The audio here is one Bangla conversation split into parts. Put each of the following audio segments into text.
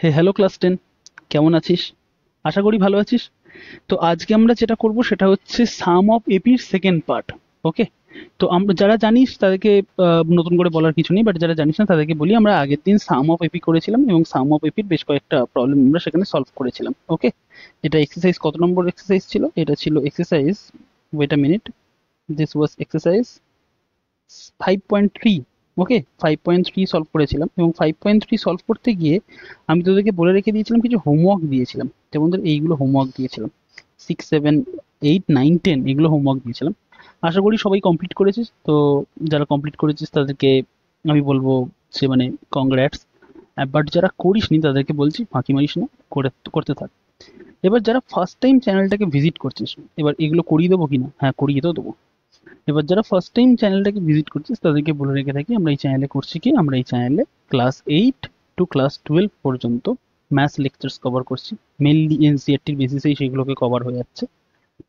হ্যালো ক্লাস 10, কেমন আছিস? আশা করি ভালো আছিস। তো আজকে আমরা যেটা করব সেটা হচ্ছে সাম অফ এপির সেকেন্ড পার্ট। ওকে। তো আমরা যারা জানিস তাদেরকে নতুন করে বলার কিছু নেই, বাট যারা জানিস না তাদেরকে বলি, আমরা আগের দিন সাম অফ এপি করেছিলাম এবং সাম অফ এপির বেশ কয়েকটা প্রবলেম আমরা সেখানে সলভ করেছিলাম। ওকে। এটা এক্সারসাইজ কত নম্বর এক্সারসাইজ ছিল? এটা ছিল exercise, wait a minute, this was exercise 5.3। Okay, 5.3 solve করেছিলাম এবং 5.3 সলভ করতে গিয়ে আমি তোদেরকে বলে রেখে দিয়েছিলাম, কিছু হোমওয়ার্ক দিয়েছিলাম, যেমন ধর এইগুলো হোমওয়ার্ক দিয়েছিলাম, 6, 7, 8, 9, 10 এগুলো হোমওয়ার্ক দিয়েছিলাম। আশা করি সবাই কমপ্লিট করেছিস। তো যারা কমপ্লিট করেছিস তাদেরকে আমি বলবো সে মানে কংগ্রাটস। বাট যারা করিসনি তাদেরকে বলছি ফাঁকি মারিস না, করতে থাক। এবার যারা ফার্স্ট টাইম চ্যানেলটাকে ভিজিট করছিস, এবার এগুলো করিয়ে দেবো কিনা? হ্যাঁ, করিয়ে তো দেবো। এবার যারা ফার্স্ট টাইম চ্যানেলটাকে ভিজিট করছিস তাদেরকে বলে রেখে থাকি, আমরা এই চ্যানেলে করছি কি, আমরা এই চ্যানেলে ক্লাস 8 টু ক্লাস 12 পর্যন্ত ম্যাথস লেকচার্স কভার করছি। মেনলি এনসিআরটির বেসিসেই সেগুলোকে কভার হয়ে যাচ্ছে।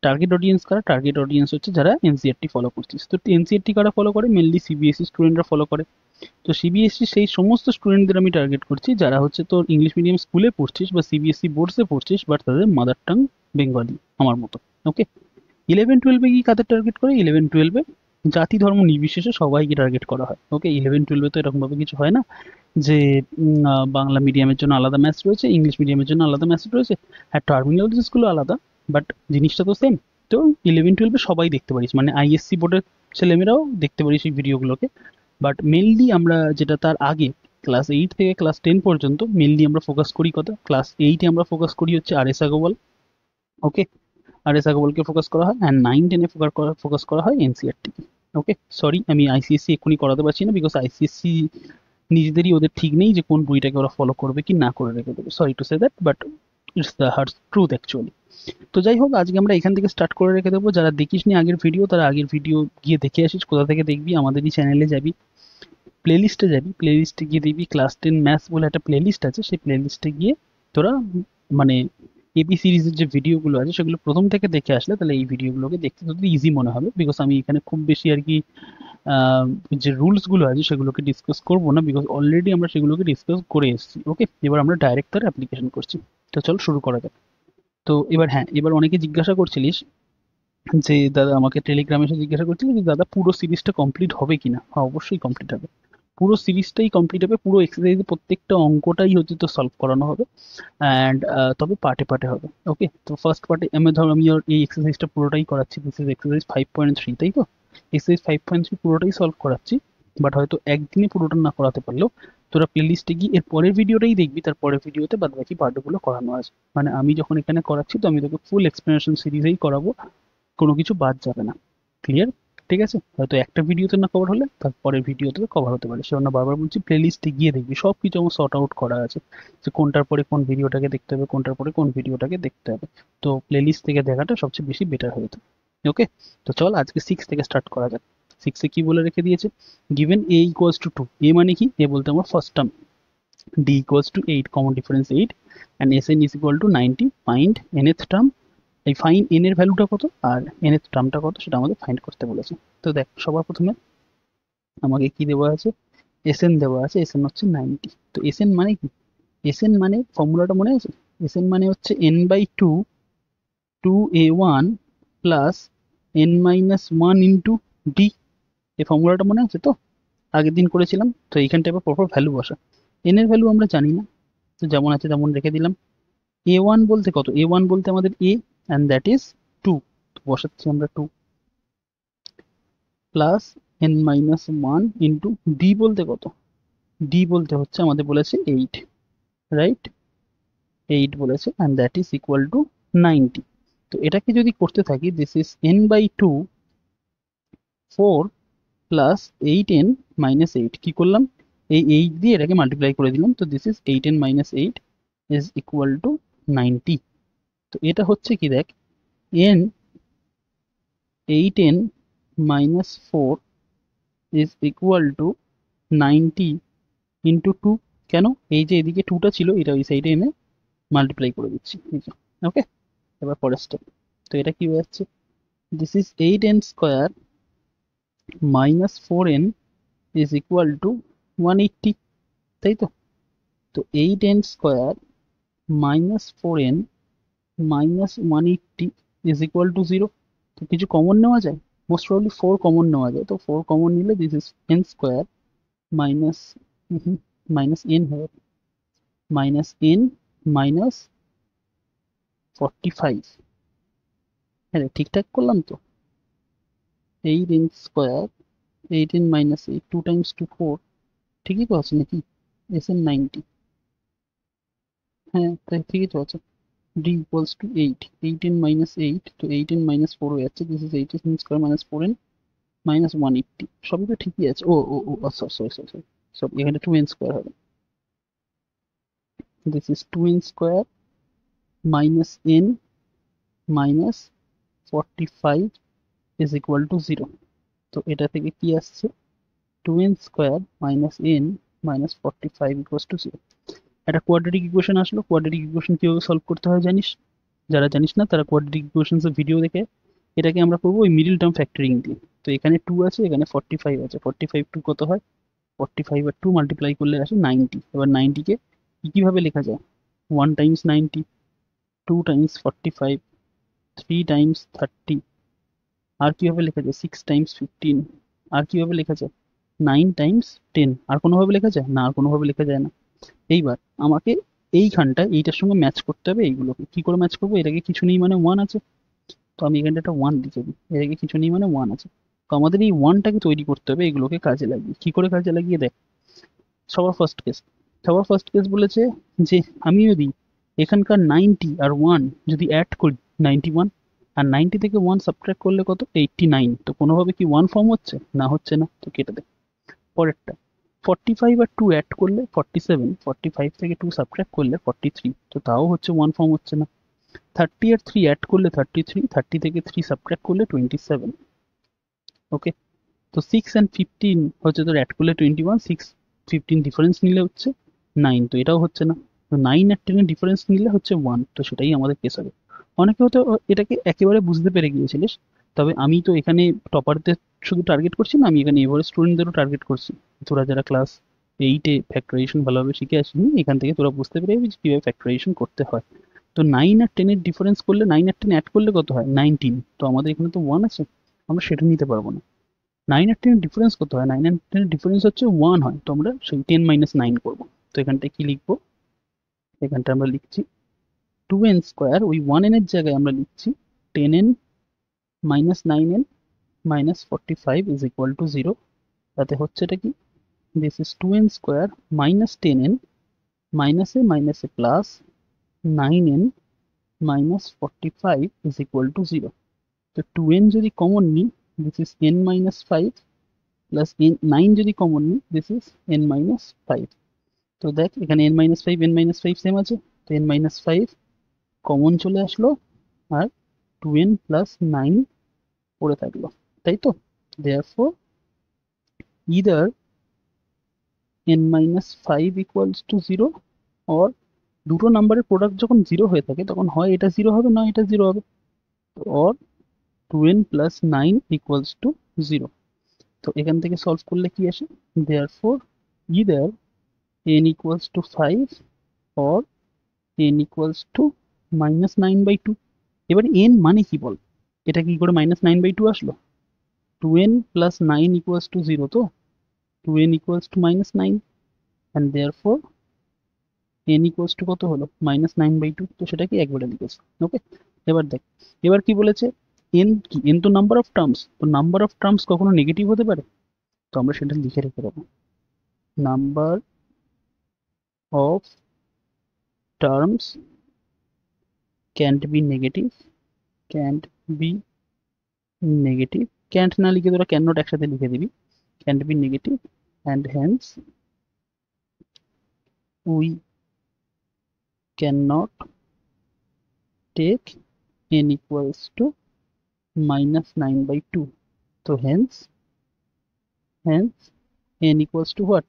টার্গেট অডিয়েন্স কারা? টার্গেট অডিয়েন্স হচ্ছে যারা এনসিআরটি ফলো করছিস। তো এনসিআরটি কারা ফলো করে? মেনলি সিবিএসই স্টুডেন্টরা ফলো করে। তো সিবিএসই সেই সমস্ত স্টুডেন্টদের আমি টার্গেট করছি যারা হচ্ছে তোর ইংলিশ মিডিয়াম স্কুলে পড়ছিস বা সিবিএসই বোর্ডসে পড়ছিস, বাট তাদের মাদার টাং বেঙ্গলি, আমার মতো। ওকে। 11-12 কি কাদের টার্গেট করে? 11-12 জাতি ধর্ম নির্বিশেষে সবাইকে টার্গেট করা হয়। ওকে। 11-12 তো এরকম ভাবে কিছু হয় না যে বাংলা মিডিয়ামের জন্য আলাদা ম্যাথস রয়েছে, ইংলিশ মিডিয়ামের জন্য আলাদা ম্যাথস রয়েছে। হ্যাঁ, টার্মিনোলজিস গুলো আলাদা, বাট জিনিসটা তো সেম। তো 11-12 সবাই দেখতে পারিস, মানে আইএসসি বোর্ডের ছেলেমেয়েরাও দেখতে পারিস এই ভিডিওগুলোকে। বাট মেনলি আমরা যেটা তার আগে, ক্লাস 8 থেকে ক্লাস 10 পর্যন্ত মেনলি আমরা ফোকাস করি কথা, ক্লাস 8-এ আমরা ফোকাস করি হচ্ছে আর এস আগরওয়াল। ওকে। আর এস আগরওয়ালকে ফোকাস করা হয়, অ্যান্ড 9-10-এ ফোকাস করা হয় এনসিআরটি। ওকে। সরি, আমি আইসিএসসি এক্ষুনি করাতে পারছি না, বিকজ আইসিএসসি নিজেদেরই ওদের ঠিক নেই যে কোন বইটাকে ওরা ফলো করবে কি না করে রেখে দেবে। Sorry to say that, but it's the hard truth actually. তো যাই হোক, আজকে আমরা এখান থেকে স্টার্ট করে রেখে দেবো। যারা দেখিসনি আগের ভিডিও, তারা আগের ভিডিও গিয়ে দেখে আসিস। কোথা থেকে দেখবি? আমাদেরই চ্যানেলে যাবি, প্লেলিস্টে যাবি, প্লেলিস্টে গিয়ে দেখবি ক্লাস 10 ম্যাথস বলে একটা প্লেলিস্ট আছে। সেই প্লেলিস্টে গিয়ে তোরা মানে এপি সিরিজের যে ভিডিওগুলো আছে সেগুলো প্রথম থেকে দেখে আসলে তাহলে এই ভিডিওগুলোকে দেখতে তোদের ইজি মনে হবে, বিকজ আমি এখানে খুব বেশি আর কি আহ, যে রুলসগুলো আছে সেগুলোকে ডিসকাস করবো না, বিকজ অলরেডি আমরা সেগুলোকে ডিসকাস করে এসেছি। ওকে। এবার আমরা ডাইরেক্ট তার অ্যাপ্লিকেশন করছি। তো চল শুরু করা যাক। তো এবার হ্যাঁ, এবার অনেকে জিজ্ঞাসা করছিলিস যে দাদা, আমাকে টেলিগ্রামে এসে জিজ্ঞাসা করছিল যে দাদা পুরো সিরিজটা কমপ্লিট হবে কিনা। হ্যাঁ, অবশ্যই কমপ্লিট হবে। পুরো সিরিজটাই কমপ্লিট হবে, পুরো এক্সারসাইজ প্রত্যেকটা অঙ্কটাই হচ্ছে তো সলভ করানো হবে। অ্যান্ড তবে পার্টে পার্টে হবে। ওকে। তো ফার্স্ট পার্টে আমি ধর আমি ওর এই এক্সারসাইজটা পুরোটাই করাচ্ছি, দিস ইজ এক্সারসাইজ 5.3, তাই তো? এক্সারসাইজ 5.3 পুরোটাই সলভ করাচ্ছি। বাট হয়তো একদিনে পুরোটা না করাতে পারলেও তোরা প্লেলিস্টে গিয়ে এর পরের ভিডিওটাই দেখবি, তার পরের ভিডিওতে বাদ বাকি পার্টগুলো করানো আছে। মানে আমি যখন এখানে করাচ্ছি তো আমি তোকে ফুল এক্সপ্লেনেশন সিরিজেই করাবো, কোনো কিছু বাদ যাবে না। ক্লিয়ার? ঠিক আছে। হয়তো একটা ভিডিওতে না কভার হলে তারপরের ভিডিওতে কভার হতে পারে, সেজন্য বারবার বলছি প্লেলিস্টে গিয়ে দেখবি, সব কিছু আমার সর্ট আউট করা আছে যে কোনটার পরে কোন ভিডিওটাকে দেখতে হবে, কোনটার পরে কোন ভিডিওটাকে দেখতে হবে। তো প্লেলিস্ট থেকে দেখাটা সবচেয়ে বেশি বেটার হয়ে থাকে। ওকে। তো চল আজকে 6 থেকে স্টার্ট করা যাক। 6-এ কি বলে রেখে দিয়েছে? Given a equals two 2। এ মানে কি? এ বলতে আমার first term, D equals to 8, common difference 8, and S N is equal to 90। Find nth term. এই ফাইন এন এর ভ্যালুটা কত আর এন এর টার্মটা কত সেটা আমাদের ফাইন্ড করতে বলেছে। তো দেখ, সবার প্রথমে আমাকে কি দেওয়া আছে? এস এন দেওয়া আছে, এস এন হচ্ছে 90। তো এস এন মানে কি? এস এন মানে ফর্মুলাটা মনে আছে? এস এন মানে হচ্ছে N by two, 2a1 plus N minus one into D. এই ফর্মুলাটা মনে আছে তো? আগের দিন করেছিলাম। তো এইখানটা এবার পরপর ভ্যালু বসা। এন এর ভ্যালু আমরা জানি না, তো যেমন আছে তেমন রেখে দিলাম। এ ওয়ান বলতে কত? এ ওয়ান বলতে আমাদের এ, অ্যান্ড দ্যাট ইজ 2। তো বসাচ্ছি আমরা 2 plus N minus one into d বলতে কত? ডি বলতে হচ্ছে আমাদের বলেছে 8, রাইট? 8 বলেছে, and that is equal to 90। তো এটাকে যদি করতে থাকি, this is N by two 4 plus 8n minus 8। কি করলাম? এই 8 দিয়ে এটাকে মাল্টিপ্লাই করে দিলাম, তো this is 8n minus 8 is equal to 90। তো এটা হচ্ছে কি দেখ, n 8n minus 4 is equal to 90 into 2। কেন? এই যে এদিকে 2টা ছিল, এটা ওই সাইডে এনে মাল্টিপ্লাই করে দিচ্ছি। ওকে। এবার পরের স্টেপ। তো এটা কি হয়ে যাচ্ছে? This is 8n square minus 4n is equal two 180, তাই তো? তো 8n square minus 4n minus 180 is equal two 0। তো কিছু কমন নেওয়া যায়, মোস্ট প্রবাবলি 4 কমন নেওয়া যায়। তো 4 কমন নিলে this is n square minus minus n হবে মাইনাস n মাইনাস 45। হ্যাঁ ঠিকঠাক করলাম তো? 8n square 8n minus 8 2 Times 2 4, ঠিকই তো আছে নাকি? SN 90, হ্যাঁ তাই ঠিকই তো আছে। d equals to 8, 8n minus 8, তো 8n minus 4 হয়ে যাচ্ছে, this is 8n square minus 4n minus 180, সবই তো ঠিকই আছে। ও ও ও সরি সরি সরি সরি সব, এখানে 2n স্কোয়ার হবে, this is 2n square minus n minus 45 is equal to 0। তো এটা থেকে কি আসছে, 2n square minus n minus 45 equals to 0। একটা কোয়াড্রেটিক ইকুয়েশন আসলো, কোয়াড্রেটিক ইকুয়েশন কিভাবে সলভ করতে হয় জানিস? যারা জানিস না তারা কোয়াড্রেটিক ইকুয়েশনসের ভিডিও দেখে। এটাকে আমরা করবো ওই মিডিল টার্ম ফ্যাক্টরিং দিয়ে। তো এখানে 2 আছে, এখানে 45 আছে, 45 2 কত হয়, 45 আর 2 মাল্টিপ্লাই করলে আসে 90। এবার 90 কে কিভাবে লেখা যায়, 1 টাইমস 90, 2 টাইমস 45, 3 টাইমস 30, আর কিভাবে লেখা যায় 6 টাইমস 15, আর কিভাবে লেখা যায় 9 টাইমস 10। আর কোনোভাবে লেখা যায় না, আর কোনোভাবে লেখা যায় না। এইবার আমাকে এইখানটা এইটার সঙ্গে ম্যাচ করতে হবে। এইগুলোকে কি করে ম্যাচ করবো, এটাকে কিছু নেই মানে 1 আছে, তো আমি এখানটা একটা 1 লিখে দিই, এটাকে কিছু নেই মানে 1 আছে। তো আমাদের এই 1টাকে তৈরি করতে হবে এগুলোকে কাজে লাগিয়ে। কি করে কাজে লাগিয়ে দেখ, সবার ফার্স্ট কেস, সবার ফার্স্ট কেস বলেছে যে আমি যদি এখানকার 90 আর 1 যদি অ্যাড করি 91, আর 90 থেকে 1 সাবট্রাক্ট করলে কত 89। তো কোনোভাবে কি 1 ফর্ম হচ্ছে না, হচ্ছে না, তো কেটে দে। পরেরটা 45 আর 2 অ্যাড করলে 47, 45 থেকে 2 সাবট্রাক্ট করলে 43, তো তাও হচ্ছে 1 ফর্ম হচ্ছে না। 30 আর 3 অ্যাড করলে 33, 30 থেকে 3 সাবট্রাক্ট করলে 27। ওকে, তো 6 অ্যান্ড 15 হচ্ছে তোর অ্যাড করলে 21, 6 15 ডিফারেন্স নিলে হচ্ছে 9, তো এটাও হচ্ছে না। তো 9 আর 10 এর ডিফারেন্স নিলে হচ্ছে 1, তো সেটাই আমাদের কেস হবে। অনেকে হয়তো এটাকে একেবারে বুঝতে পেরে গিয়েছিলিস, তবে আমি তো এখানে টপারদের শুধু টার্গেট করছি না, আমি এখানে এভারেজ স্টুডেন্টদেরও টার্গেট করছি। তোরা যারা ক্লাস 8-এ ফ্যাক্টরাইজেশন ভালোভাবে শিখে আসিনি, এখান থেকে তোরা বুঝতে পেরে যাবি যে কীভাবে ফ্যাক্টরাইজেশন করতে হয়। তো 9 আর 10 এর ডিফারেন্স করলে, 9 আর 10 অ্যাড করলে কত হয় 19, তো আমাদের এখানে তো 1 আছে, আমরা সেটা নিতে পারবো না। 9 আর 10 এর ডিফারেন্স কত হয়, 9 আর 10 এর ডিফারেন্স হচ্ছে 1 হয়, তো আমরা সেই 10 মাইনাস 9 করবো। তো এখানটায় কি লিখবো, এখানটা আমরা লিখছি 2n স্কোয়ার, ওই 1n এর জায়গায় আমরা লিখছি 10n minus 9n minus 45 is equal two 0। তাতে হচ্ছে এটা কি, this is 2n square minus 10n মাইনাসে মাইনাসে plus 9n minus 45 is equal two 0। তো 2n যদি কমন নিই, this is n minus 5 plus n 9 যদি কমন নিই, দিস ইজ n মাইনাস 5। তো দেখ এখানে n minus 5 n minus 5 same আছে, তো n মাইনাস 5 কমন চলে আসলো, আর 2n প্লাস 9 পড়ে থাকলো, তাই তো। therefore either n minus 5 equals to 0, or দুটো নাম্বারের প্রোডাক্ট যখন 0 হয়ে থাকে তখন হয় এটা 0 হবে, না এটা 0 হবে, or 2n plus 9 equals to 0। তো এখান থেকে সলভ করলে কি আসে, therefore either n equals to 5 or n equals to minus 9/2। এবার n মানে কি বল, এটা কি করে minus 9/2 আসলো, 2n plus 9 equals to 0, তো 2n equals to minus 9, and therefore n equals to কত হলো -9/2, তো সেটা কি একবারে লিখেছে। ওকে, এবার দেখ, এবার কি বলেছে, n কি, n তো নাম্বার অফ টার্মস, তো নাম্বার অফ টার্মস কখনো নেগেটিভ হতে পারে, তো আমরা সেটা লিখে রেখে দেবো, number of terms can't be negative, can't be negative, can't না লিখে তোরা ক্যান নট একসাথে লিখে দিবি, can't be negative, and hence we can not take n equals to -9/2। তো hence n equals to what,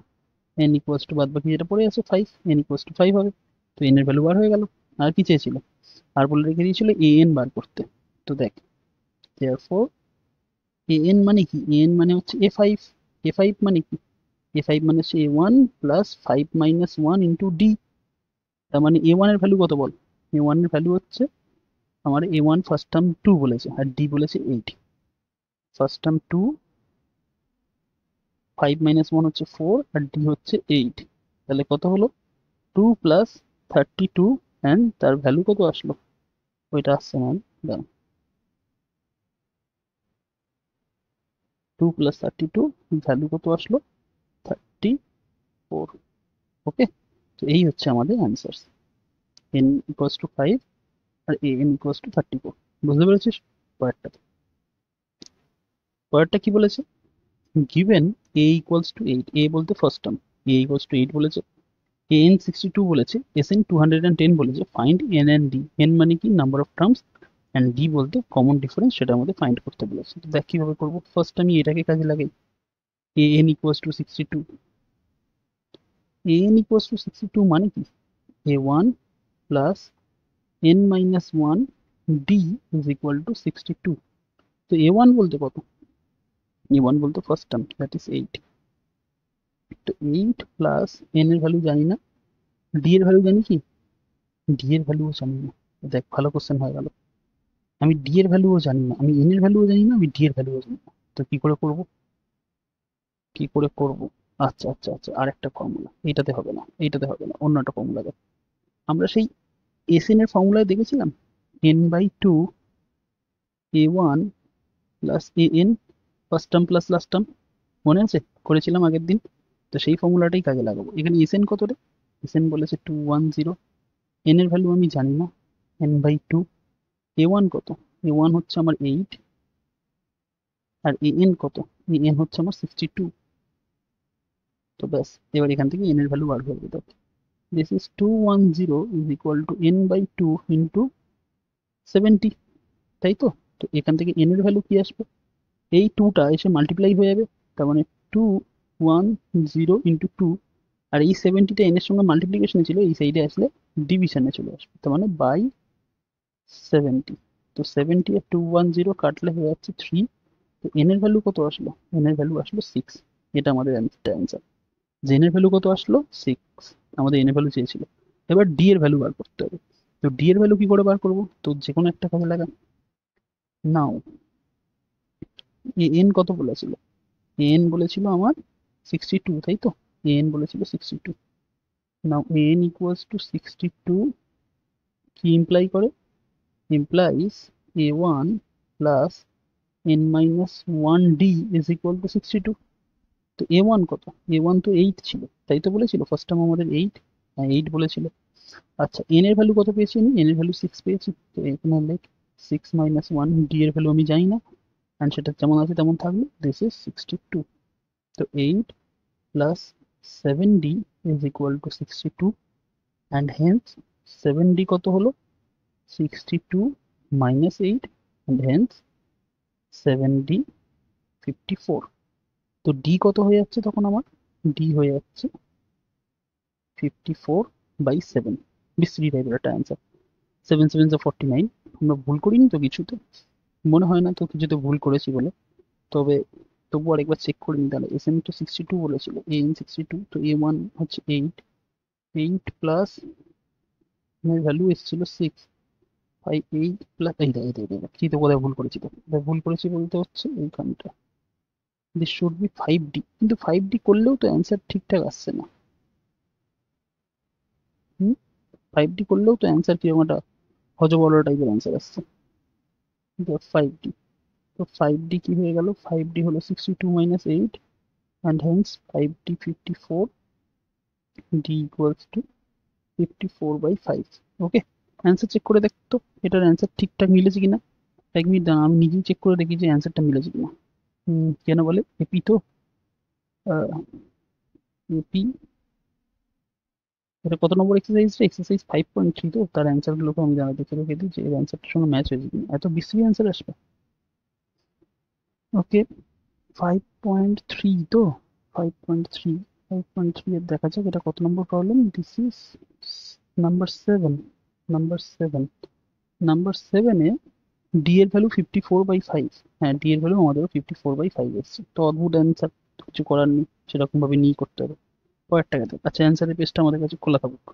n equals to বাদ বাকি যেটা পড়ে আছে 5, n equals to 5 হবে। তো n এর ভ্যালু বার হয়ে গেল। আর কি চেয়েছিল, আর বলে রেখে দিয়েছিল an বার করতে। তো দেখ therefore an মানে কি, an মানে হচ্ছে a5, a5 মানে কি, a5 মানে হচ্ছে a1 plus 5 minus 1 into D. তার মানে a1 এর ভ্যালু কত বল? a1 এর ভ্যালু হচ্ছে আমার a1 ফার্স্ট টার্ম 2 বলেছে আর ডি বলেছে 8। ফার্স্ট টার্ম 2, 5 মাইনাস 1 হচ্ছে 4 আর ডি হচ্ছে 8। তাহলে কত হলো? 2 প্লাস 32 অ্যান্ড তার ভ্যালু কত আসলো? ওইটা আসছে না, দাঁড়াও। 2 প্লাস 32 ভ্যালু কত আসলো? 34। ওকে, তো এই হচ্ছে আমাদের অ্যান্সার। n ইকুয়ালস টু 5 আর a n ইকুয়ালস টু 34। বুঝতে পেরেছিস? পরেরটা পরেরটা কি বলেছে? Given a equals to 8, a বলতে first term, a equals to 8 বলেছে, an 62 বলেছে, sn 210 বলেছে, find n and d। n মানে কি? Number of terms, and d বলতে কমন ডিফারেন্স, সেটা আমাদের ফাইন্ড করতে বলেছে। তো দেখ কিভাবে করবো। ফার্স্ট আমি এটাকে কাজে লাগাই, an equals to 62, an equals to 62 মানে কি? a1 plus n minus 1 d is equal two 62। তো a1 বলতে কত? a1 বলতে ফার্স্ট টার্ম, দ্যাট ইজ 8। তো 8 প্লাস n এর ভ্যালু জানি না, d এর ভ্যালু জানি কি? d এর ভ্যালুও জানি না। দেখ, ভালো কোশ্চেন হয়ে গেল। আমি d এর ভ্যালুও জানি না, আমি n এর ভ্যালুও জানি না, আমি d এর ভ্যালুও জানি না। তো কি করে করব? কি করে করব? আচ্ছা আচ্ছা আচ্ছা, আরেকটা ফর্মুলা। এইটাতে হবে না, এইটাতে হবে না, অন্য একটা ফর্মুলা দেখ। আমরা সেই এসএন এর ফর্মুলায় দেখেছিলাম n/2 a1 plus an first term plus last term, মনে আছে? করেছিলাম আগের দিন। তো সেই ফর্মুলাটাই কাজে লাগাবো। এখানে এসএন কত রে? এসএন বলেছে 210। এন এর ভ্যালু আমি জানি না, n/2। a1 কত? a1 হচ্ছে আমার 8 আর an কত? an হচ্ছে আমার 62। তো ব্যাস, এবার এখান থেকে n এর ভ্যালু বার করে দিতে হবে। This is 210 is equal two n/2 into 70, তাই তো? তো এখান থেকে n এর ভ্যালু কি আসবে? এই 2টা এসে মাল্টিপ্লাই হয়ে যাবে, তার মানে 210 ইন্টু 2, আর এই 70টা n এর সঙ্গে মাল্টিপ্লিকেশনে ছিল, এই সাইডে আসলে ডিভিশনে চলে আসবে, তার মানে বাই 70। তো 70 আর 210 কাটলে হয়ে যাচ্ছে 3। তো n এর ভ্যালু কত আসলো? n এর ভ্যালু আসলো 6। এটা আমাদের অ্যান্সার। যে n এর ভ্যালু কত আসলো? 6। আমাদের n এর ভ্যালু চেয়েছিল। এবার d এর ভ্যালু বার করতে হবে। তো d এর ভ্যালু কি করে বার করব? তো যে কোনো একটা কাজে লাগা। নাও, n কত বলেছিল? an বলেছিল আমার 62, তাই তো? an বলেছিল 62। নাও an ইকুয়ালস টু 62 কি ইমপ্লাই করে? Implies a1 plus n minus 1d is equal two 62। তো a1 কত? a1 তো 8 ছিল, তাই তো বলেছিল ফার্স্ট টার্ম আমাদের 8। হ্যাঁ, 8 বলেছিল। আচ্ছা, n এর ভ্যালু কত পেয়েছি আমি? n এর ভ্যালু 6 পেয়েছি। তো এখানে লেখ 6 মাইনাস 1, d এর ভ্যালু আমি জানি না, অ্যান্ড সেটা যেমন আছে তেমন থাকলো। This is 62। তো 8 plus 7d is equal to 62, and hence 7d কত হলো? 62 minus 8, and hence 7d 54। তো d কত হয়ে যাচ্ছে তখন আমার? d হয়ে যাচ্ছে 54/7। বিশ্রী টাইপের একটা অ্যান্সার। 7 7 49। আমরা ভুল করিনি তো কিছুতে? মনে হয় না তো কিছুতে ভুল করেছি বলে। তবে তবু আরেকবার চেক করে নিই তাহলে। এস এম তো 62 বলেছিল, এ এন 62, তো a1 হচ্ছে 8। 8 প্লাস এর ভ্যালু এসেছিল 6, 5 8 প্লাস এই কি তো কোথায় ভুল করেছি? তো ভুল করেছি বলতে হচ্ছে এইখানটা, দিস শুড বি 5d, কিন্তু 5d করলেও তো অ্যান্সার ঠিকঠাক আসছে না। হুম, 5d করলেও তো অ্যান্সার কিরকম একটা হজবড় টাইপের অ্যান্সার আসছে। 5d, তো 5d কি হয়ে গেল? 5d হলো 62 minus 8, and hence 5d 54, d equals to 54/5। Okay, answer check করে দেখতো এটার অ্যান্সার ঠিকঠাক মিলেছে কিনা। 1 মিনিট দাঁড়া, আমি নিজেই চেক করে দেখি যে অ্যান্সারটা মিলেছে কিনা। কেন বলে এপি তো, এপি, এটা কত নম্বর এক্সারসাইজ? এক্সারসাইজ 5.3। তো তার অ্যান্সার গুলোকে আমি জানা দেখে রেখে দিই যে এর অ্যান্সারটার সঙ্গে ম্যাচ হয়েছে কিনা। এত বিশ্রী অ্যান্সার আসবে? ওকে, 5.3 তো, 5.3, 5.3 এর দেখা যাক এটা কত নম্বর problem. This is number 7। Number 7, number 7-এ ডি এর ভ্যালু 54/5। হ্যাঁ, ডি এর ভ্যালু আমাদের 54/5 এসছে। তো অদ্ভুত অ্যান্সার। কিছু করার নেই, সেরকম ভাবে নিয়েই করতে হবে। পরেরটা গেছে। আচ্ছা, অ্যান্সারের পেজটা আমাদের কাছে খোলা থাকুক,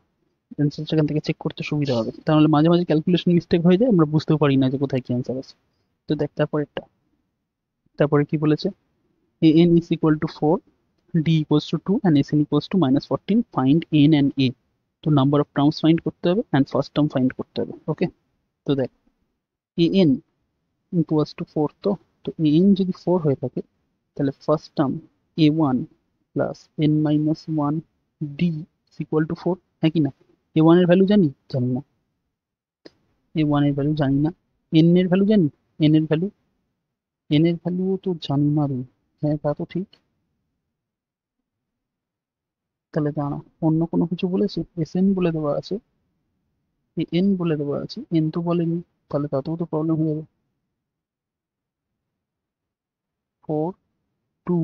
অ্যান্সার সেখান থেকে চেক করতে সুবিধা হবে। তাহলে মাঝে মাঝে ক্যালকুলেশন মিস্টেক হয়ে যায়, আমরা বুঝতেও পারি না যে কোথায় কি অ্যান্সার আছে। তো দেখ তারপরেরটা, তারপরে কি বলেছে, a n is equal to 4, d equals to 2 and sn equals to minus 14, find n and a। তো নাম্বার অফ টার্মস ফাইন্ড করতে হবে অ্যান্ড ফার্স্ট টার্ম ফাইন্ড করতে হবে। ওকে, তো দেখ a n equals to 4, তো তো a n যদি 4 হয়ে থাকে তাহলে first term a1 plus n minus 1 d is equal to 4, হ্যাঁ কি না? a1 এর ভ্যালু জানি? জানি না। a1 এর ভ্যালু জানি না। n এর ভ্যালু জানি? n এর ভ্যালু, n এর ভ্যালু তো জানি না রে। হ্যাঁ তা তো ঠিক। তাহলে দাঁড়া, অন্য কোনো কিছু বলেছে? এসএন বলে দেওয়া আছে, এন বলে দেওয়া আছে, এন তো বলেনি। তাহলে তাতেও তো প্রবলেম হয়ে যাবে। 4, 2,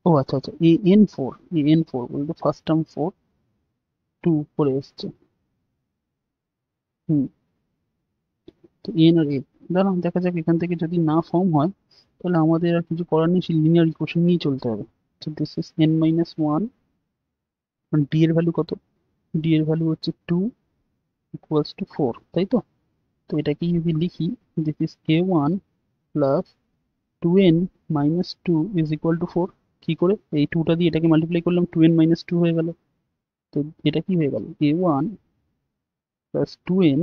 ও আচ্ছা আচ্ছা, এন 4, এন 4 বলতে ফার্স্ট টার্ম 4, 2 করে এসছে। হুম, তো এন আর এ, দাঁড়ান দেখা যাক, এখান থেকে যদি না ফর্ম হয় তাহলে আমাদের আর কিছু করার নেই, সেই লিনিয়ার ইকুয়েশন নিয়ে চলতে হবে। তো this is N minus 1, D এর ভ্যালু কত? ডি এর ভ্যালু হচ্ছে 2 ইকুয়ালস টু 4, তাই তো? তো এটাকে যদি লিখি, this is a1 plus 2n minus 2 is equal two 4। কি করে? এই 2টা দিয়ে এটাকে মাল্টিপ্লাই করলাম, 2n মাইনাস 2 হয়ে গেল। তো এটা কি হয়ে গেল? a1 plus 2n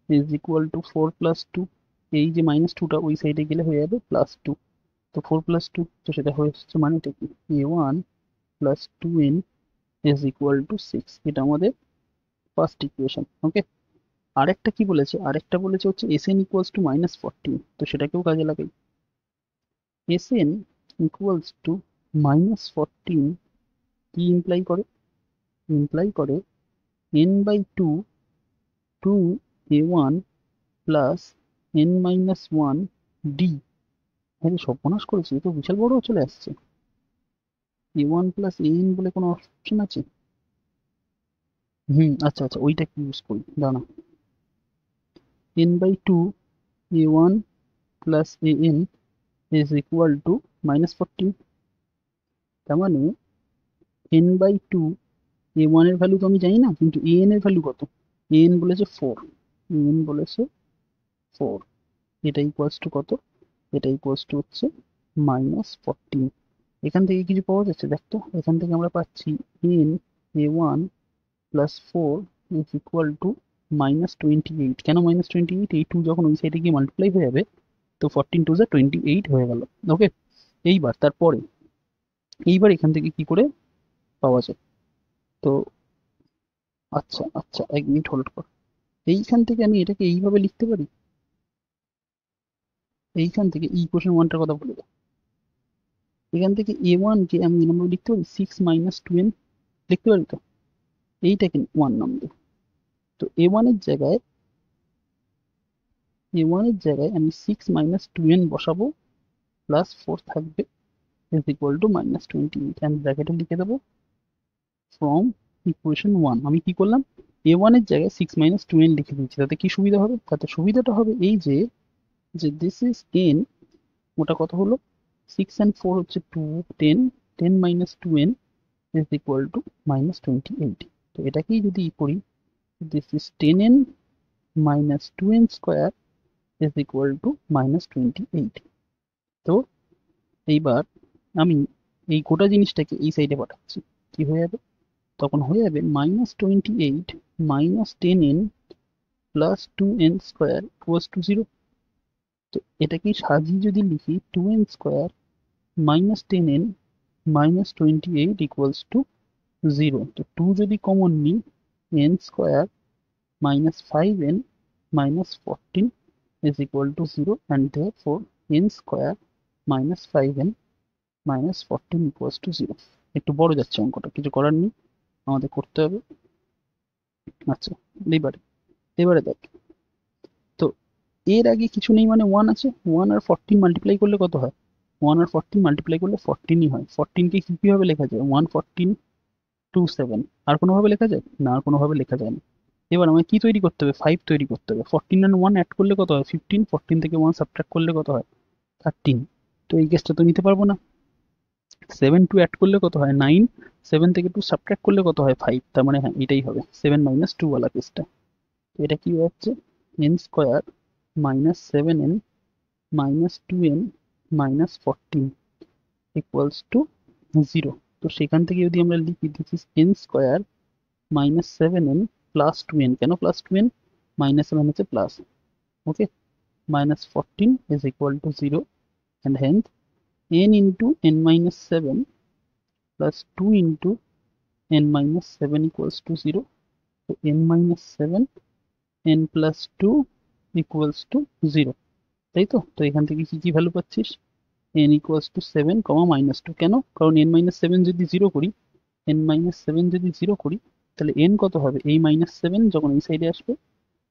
is equal two 4 plus 2। এই যে মাইনাস 2টা ওই সাইডে গেলে হয়ে যাবে প্লাস 2। তো 4 প্লাস 2, তো সেটা হচ্ছে মানেটা কি? a1 plus 2n is equal two 6। এটা আমাদের ফার্স্ট ইকুয়েশন। ওকে, আরেকটা কি বলেছে? আরেকটা বলেছে হচ্ছে sn ইকুয়ালস টু মাইনাস 14। তো সেটাকেও কাজে লাগাই। sn ইকুয়ালস টু মাইনাস 14 কি ইমপ্লাই করে? ইমপ্লাই করে n by 2, 2a1 plus n minus 1 d। হ্যাঁ রে, সর্বনাশ করেছি, এ তো বিশাল বড় চলে আসছে। a1 প্লাস an বলে কোনো অপশন আছে? হুম, আচ্ছা আচ্ছা, ওইটা কি ইউজ করি দাঁড়া। n by 2 a1 plus an is equal to minus 14। তার মানে n বাই 2, a1 এর ভ্যালু তো আমি জানি না, কিন্তু an এর ভ্যালু কত? an বলেছে 4, an বলেছে 4। এটা ইকুয়ালস টু কত? এটা ইকুয়ালস টু হচ্ছে -14। এখান থেকে কিছু পাওয়া যাচ্ছে? দেখতো, এখান থেকে আমরা পাচ্ছি n a1 plus 4 is equal two -28। কেন -28? এই 2 যখন ওই সাইডে গিয়ে মাল্টিপ্লাই হয়ে যাবে, তো 14 2 যা 28 হয়ে গেল। ওকে, এইবার তারপরে, এইবার এখান থেকে কি করে পাওয়া যায়? তো আচ্ছা আচ্ছা, 1 মিনিট হোল্ড কর। এইখান থেকে আমি এটাকে এইভাবে লিখতে পারি। এইখান থেকে ইকুয়েশন 1টার কথা বলে দাও। এখান থেকে a1 কে আমি নম্বর লিখতে পারি 6 মাইনাস 2n, লিখতে পারি তো? এইটাকে 1 নম্বর। তো a1 এর জায়গায় আমি 6 মাইনাস 2n বসাবো, প্লাস 4 থাকবে, ইজ ইকুয়াল টু -28, এন্ড ব্র্যাকেটে লিখে দেবো ফ্রম ইকুয়েশন 1। আমি কি করলাম? a1 এর জায়গায় 6 মাইনাস 2n লিখে দিয়েছি। তাতে কি সুবিধা হবে? তাতে সুবিধাটা হবে এই যে, যে দিস ইজ n, ওটা কত হলো? 6 and 4 হচ্ছে 2, 10, 10 minus 2n is equal to -28। তো এটাকেই যদি করি, this is 10n minus 2n square is equal to -28। তো এইবার আমি এই গোটা জিনিসটাকে এই সাইডে পাঠাচ্ছি, কি হয়ে যাবে? তখন হয়ে যাবে -28 minus 10n plus 2n square equals to 0। তো এটাকে সাজিয়ে যদি লিখি, 2n square minus 10n minus 28 equals to 0। তো 2 যদি কমন নিই, n square minus 5n minus 14 is equal to 0, and therefore n square minus 5n minus 14 equals to 0। একটু বড় যাচ্ছে অঙ্কটা, কিছু করার নেই, আমাদের করতে হবে। আচ্ছা, এবারে এবারে দেখ, তো এর আগে কিছু নেই মানে 1 আছে। 1 আর 14 মাল্টিপ্লাই করলে কত হয়? 1 আর 14 মাল্টিপ্লাই করলে 14ই হয়। 14কে কিভাবে লেখা যায়? 1 14 2 7। আর কোনোভাবে লেখা যায় না? আর কোনোভাবে লেখা যায় না। এবার আমায় কি তৈরি করতে হবে? 5 তৈরি করতে হবে। 14 and 1 অ্যাড করলে কত হয়? 15। 14 থেকে 1 সাবট্রাক্ট করলে কত হয়? 13। তো এই কেসটা তো নিতে পারবো না। 7 2 অ্যাড করলে কত হয় 9, 7 থেকে 2 সাবট্রাক্ট করলে কত হয় 5, তার মানে হ্যাঁ এটাই হবে 7 মাইনাস 2 ওয়ালা কেসটা। তো এটা কি হচ্ছে n square minus 7n minus 2n minus 14 equals to 0। তো সেখান থেকে যদি আমরা লিখি this is n square minus 7n plus 2n, কেন প্লাস 2n, মাইনাস 7 হচ্ছে plus, okay, minus 14 is equal to 0, and hence n into n minus 7 plus 2 into n minus 7 equals to 0. So n minus 7 n plus 2 equals to 0, তাই তো। তো এখান থেকে কি কি ভ্যালু পাচ্ছিস, n equals to 7 comma minus 2, কেন, কারণ n minus 7 যদি 0 করি, n minus 7 যদি 0 করি, তাহলে n কত হবে, এই মাইনাস 7 যখন এই সাইডে আসবে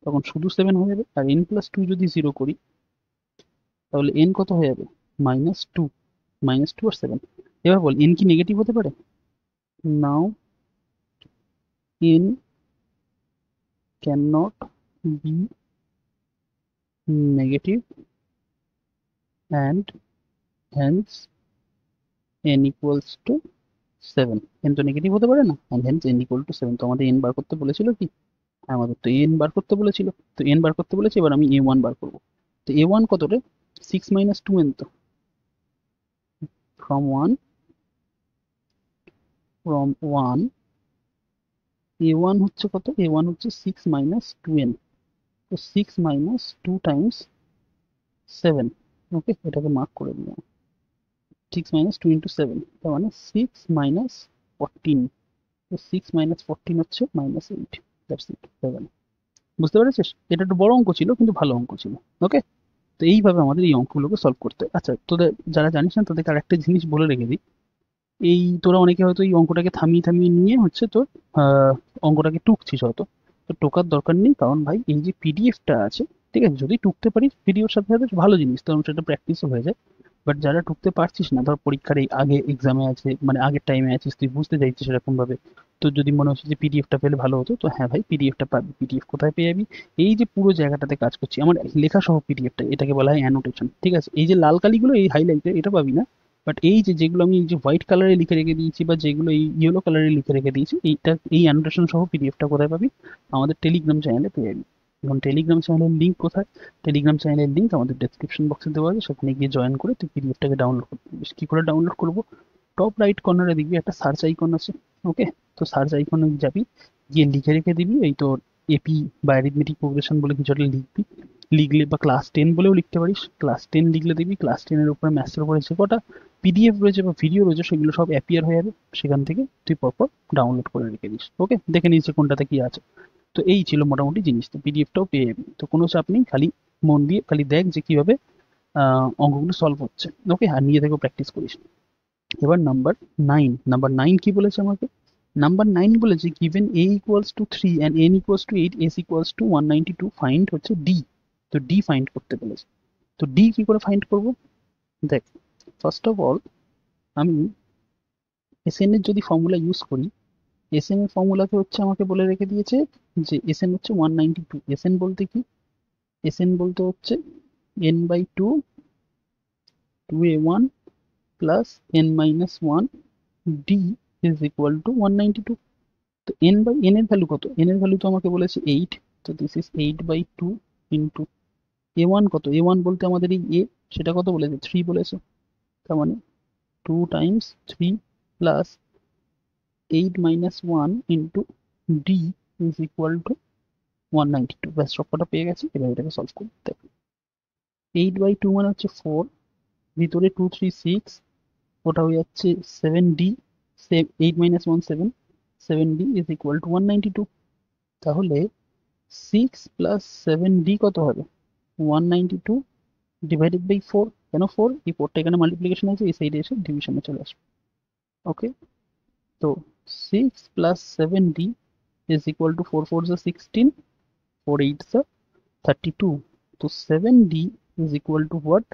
তখন শুধু 7 হয়ে যাবে, আর n প্লাস 2 যদি 0 করি তাহলে n কত হয়ে যাবে, মাইনাস 2, মাইনাস 2 আর 7। এবার বল n কি নেগেটিভ হতে পারে, নাও n cannot be negative and hence n equals to 7। n তো নেগেটিভ হতে পারে না, and hence n equal to 7। তো আমাদের n বার করতে বলেছিল কি, আমাদের তো n বার করতে বলেছিল, তো n বার করতে বলেছে, এবার আমি a1 বার করব। তো a1 কত রে, 6 মাইনাস 2n, তো from 1 a1 হচ্ছে কত, a1 হচ্ছে 6 মাইনাস 2n, তো 6 মাইনাস 2 টাইমস 7, ওকে, এটাকে মার্ক করে দিলাম, 6 মাইনাস 2 ইন্টু 7, তার মানে 6 মাইনাস 14, তো 6 মাইনাস 14 হচ্ছে মাইনাস 8, দ্যাটস ইট, হয়ে গেল। বুঝতে পেরেছিস, এটা একটু বড় অঙ্ক ছিল কিন্তু ভালো অঙ্ক ছিল, ওকে। তো এইভাবে আমাদের এই অঙ্কগুলোকে সলভ করতে হয়। আচ্ছা, তোদের যারা জানিস না তাদেরকে আরেকটা জিনিস বলে রেখে দিই, এই তোরা অনেকে হয়তো এই অঙ্কটাকে থামিয়ে থামিয়ে নিয়ে হচ্ছে তোর আহ, অঙ্কটাকে টুকছিস হয়তো, তো টোকার দরকার নেই, কারণ ভাই এই যে পিডিএফটা আছে, ঠিক আছে, যদি টুকতে পারিস ভিডিওর সাথে সাথে ভালো জিনিস, তখন সেটা প্র্যাকটিসও হয়ে যায়। বাট যারা টুকতে পারছিস না, ধর পরীক্ষার এই আগে এক্সামে আছে, মানে আগের টাইমে আছিস, তুই বুঝতে চাইছিস সেরকম ভাবে, তো যদি মনে হচ্ছে যে পিডিএফটা পেলে ভালো হতো, তো হ্যাঁ ভাই পিডিএফটা পাবি। পিডিএফ কোথায় পেয়ে যাবি, এই যে পুরো জায়গাটাতে কাজ করছি আমার লেখা সহ পিডিএফটা, এটাকে বলা হয় অ্যানোটেশন, ঠিক আছে। এই যে লাল কালিগুলো এই হাইলাইটে এটা পাবি না, বাট এই যে যেগুলো আমি এই যে হোয়াইট কালারে লিখে রেখে দিয়েছি বা যেগুলো এই ইয়েলো কালারে লিখে রেখে দিয়েছি, এইটা এই অ্যানোটেশন সহ পিডিএফটা কোথায় পাবি, আমাদের টেলিগ্রাম চ্যানেলে পেয়ে যাবি। এখন টেলিগ্রাম চ্যানেলের লিঙ্ক কোথায়, টেলিগ্রাম চ্যানেলের লিঙ্ক আমাদের ডেসক্রিপশন বক্সে দেওয়া আছে, সেখানে গিয়ে জয়েন করে তুই পিডিএফটাকে ডাউনলোড করতে পারিস। কি করে ডাউনলোড করবো, টপ রাইট কর্নারে দেখবি একটা সার্চ আইকন আছে, ওকে, তো সার্চ আইকনে যাবি, গিয়ে লিখে রেখে দিবি এই তোর এপি বা অ্যারিথমেটিক প্রোগ্রেশন বলে কিছু একটা লিখবি, লিখলে বা ক্লাস 10 বলেও লিখতে পারিস, ক্লাস 10 লিখলে দেখবি ক্লাস 10 উপরে ম্যাথসের উপরে যে কটা পিডিএফ রয়েছে বা ভিডিও রয়েছে সেগুলো সব অ্যাপিয়ার হয়ে যাবে, সেখান থেকে তুই পরপর ডাউনলোড করে রেখে দিস, ওকে, দেখে নিস যে কোনটাতে কি আছে। তো এই ছিল মোটামুটি জিনিস, তো পিডিএফটাও পেয়ে যাবি, তো কোনো চাপ নেই, খালি মন দিয়ে খালি দেখ যে কিভাবে অঙ্কগুলো সলভ হচ্ছে, ওকে, আর নিজে থেকেও প্র্যাকটিস করিস। এবার নাম্বার 9 কি বলেছে আমাকে, নাম্বার 9 বলেছে given a equals to 3 and n equals to 8, s equals to 192, find হচ্ছে ডি। তো ডি ফাইন্ড করতে বলেছে, তো ডি কি করে ফাইন্ড করব, দেখ, ফার্স্ট অফ অল আমি এসএন এর যদি ফর্মুলা ইউজ করি, এসএন এর ফর্মুলাতে হচ্ছে আমাকে বলে রেখে দিয়েছে যে এসএন হচ্ছে 192, এসএন বলতে কি, এসএন বলতে হচ্ছে n by 2 2a1 plus n minus 1 d is equal to 192। তো n বাই n এর ভ্যালু কত, n এর ভ্যালু তো আমাকে বলেছে 8, তো this is 8 by 2 into a1 কত, a1 বলতে আমাদের এই a, সেটা কত বলেছে 3 বলেছে, তার মানে 2 Times 3 plus 8 minus 1 into d is equal to 192। ব্যাস সব কটা পেয়ে গেছি, এবার এটাকে সলভ করি। দেখো 8 বাই 2 মানে হচ্ছে 4, ভিতরে 2 3 6, ওটা হয়ে যাচ্ছে 7d, 8 minus 1 7, 7d is equal to 192। তাহলে 6 প্লাস 7d কত হবে, 192 ডিভাইডেড বাই 4, কেন 4, এই 4টা এখানে মাল্টিপ্লিকেশন আছে, এই সাইডে এসে ডিভিশনে চলে আসবে, ওকে। তো 6 plus 7d is equal two 4 4 যা 16, 4 8 যা 32, তো 7d is equal two what,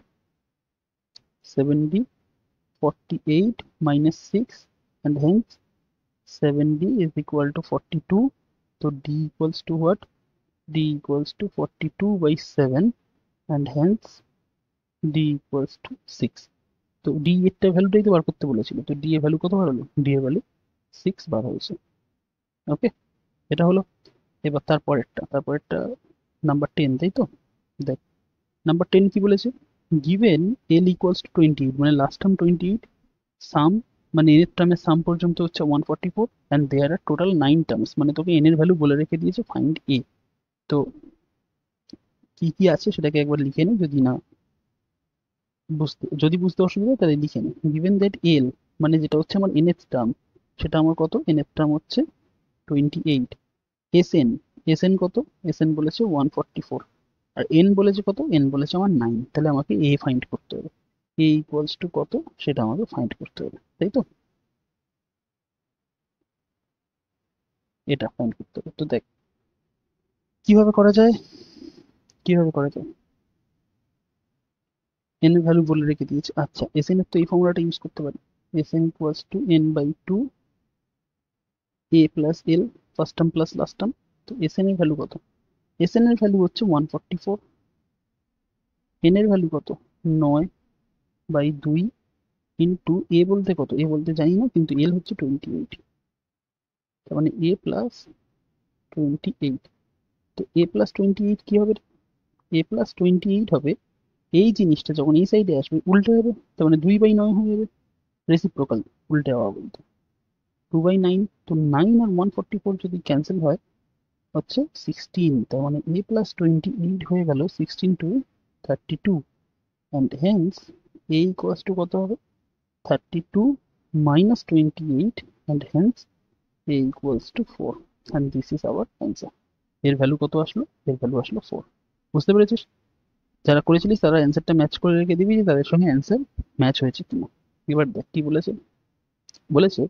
7d 48 minus 6, and hence 7d is equal to 42, so d equals to what, d equals to 42 by 7, and hence d equals to 6। তো ডি এর ভ্যালুটাই তো বার করতে বলেছিল, তো ডি এর ভ্যালু কত বার হলো, ডি এর ভ্যালু 6 বার হয়েছে। ওকে, এটা হলো। এবার তারপরেরটা নাম্বার 10, তাই তো? দেখ, নাম্বার 10 কি বলেছে, গিভেন এল ইকুয়ালস টু 28, মানে লাস্ট টার্ম 28, সাম মানে এন এর টার্মের সাম পর্যন্ত হচ্ছে 144, and there are total 9 terms, মানে তোকে এন এর ভ্যালু বলে রেখে দিয়েছে ফাইন্ড এ। তো কি কি আছে সেটাকে একবার লিখে নে, যদি বুঝতে অসুবিধা হয় তাহলে লিখে নে। গিভেন দ্যাট এল মানে যেটা হচ্ছে আমার এন এর টার্ম, সেটা আমার কত, এন এর টার্ম হচ্ছে 28। এস এন, এস এন কত, এস এন বলেছে 144, আর এন বলেছে কত, এন বলেছে আমার 9, তাহলে আমাকে এ ফাইন্ড করতে হবে। এ ইকুয়ালস টু কত সেটা আমাকে ফাইন্ড করতে হবে, তাই তো? এটা ফাইন্ড করতে হবে। তো দেখ কিভাবে করা যায়, কিভাবে করা যায়, এন এর ভ্যালু বলে রেখে দিয়েছে। আচ্ছা, এস এন এর তো এই ফর্মুলাটা ইউজ করতে পারি, S N equals to N by two A plus L, first term plus last term. তো এস এন এর ভ্যালু কত, এস এন এর ভ্যালু হচ্ছে 144, এন এর ভ্যালু কত, 9 বাই 2 ইন্টু এ বলতে কত, এ বলতে জানি না, কিন্তু এল হচ্ছে 28, তার মানে এ প্লাস 28। তো এ প্লাস 28 কি হবে, এ প্লাস 28 হবে, এই জিনিসটা যখন এই সাইডে আসবে উল্টে হবে, তার মানে 2/9 হয়ে যাবে, রেসিপ্রোকাল, উল্টে হওয়া বলতে 2/9। তো 9 আর 144 যদি ক্যান্সেল হয় হচ্ছে 16, তার মানে এ প্লাস 28 হয়ে গেল 16 to 32, and hence A equals to কত হবে, 32 minus 28, and hence a equals to 4, and this is our answer. এর ভ্যালু কত আসলো, এর ভ্যালু আসলো 4। বুঝতে পেরেছিস? যারা করেছিলিস তারা অ্যান্সারটা ম্যাচ করে রেখে দিবি যে তাদের সঙ্গে অ্যান্সার ম্যাচ হয়েছে কিনা। এবার দেখ কি বলেছে, বলেছে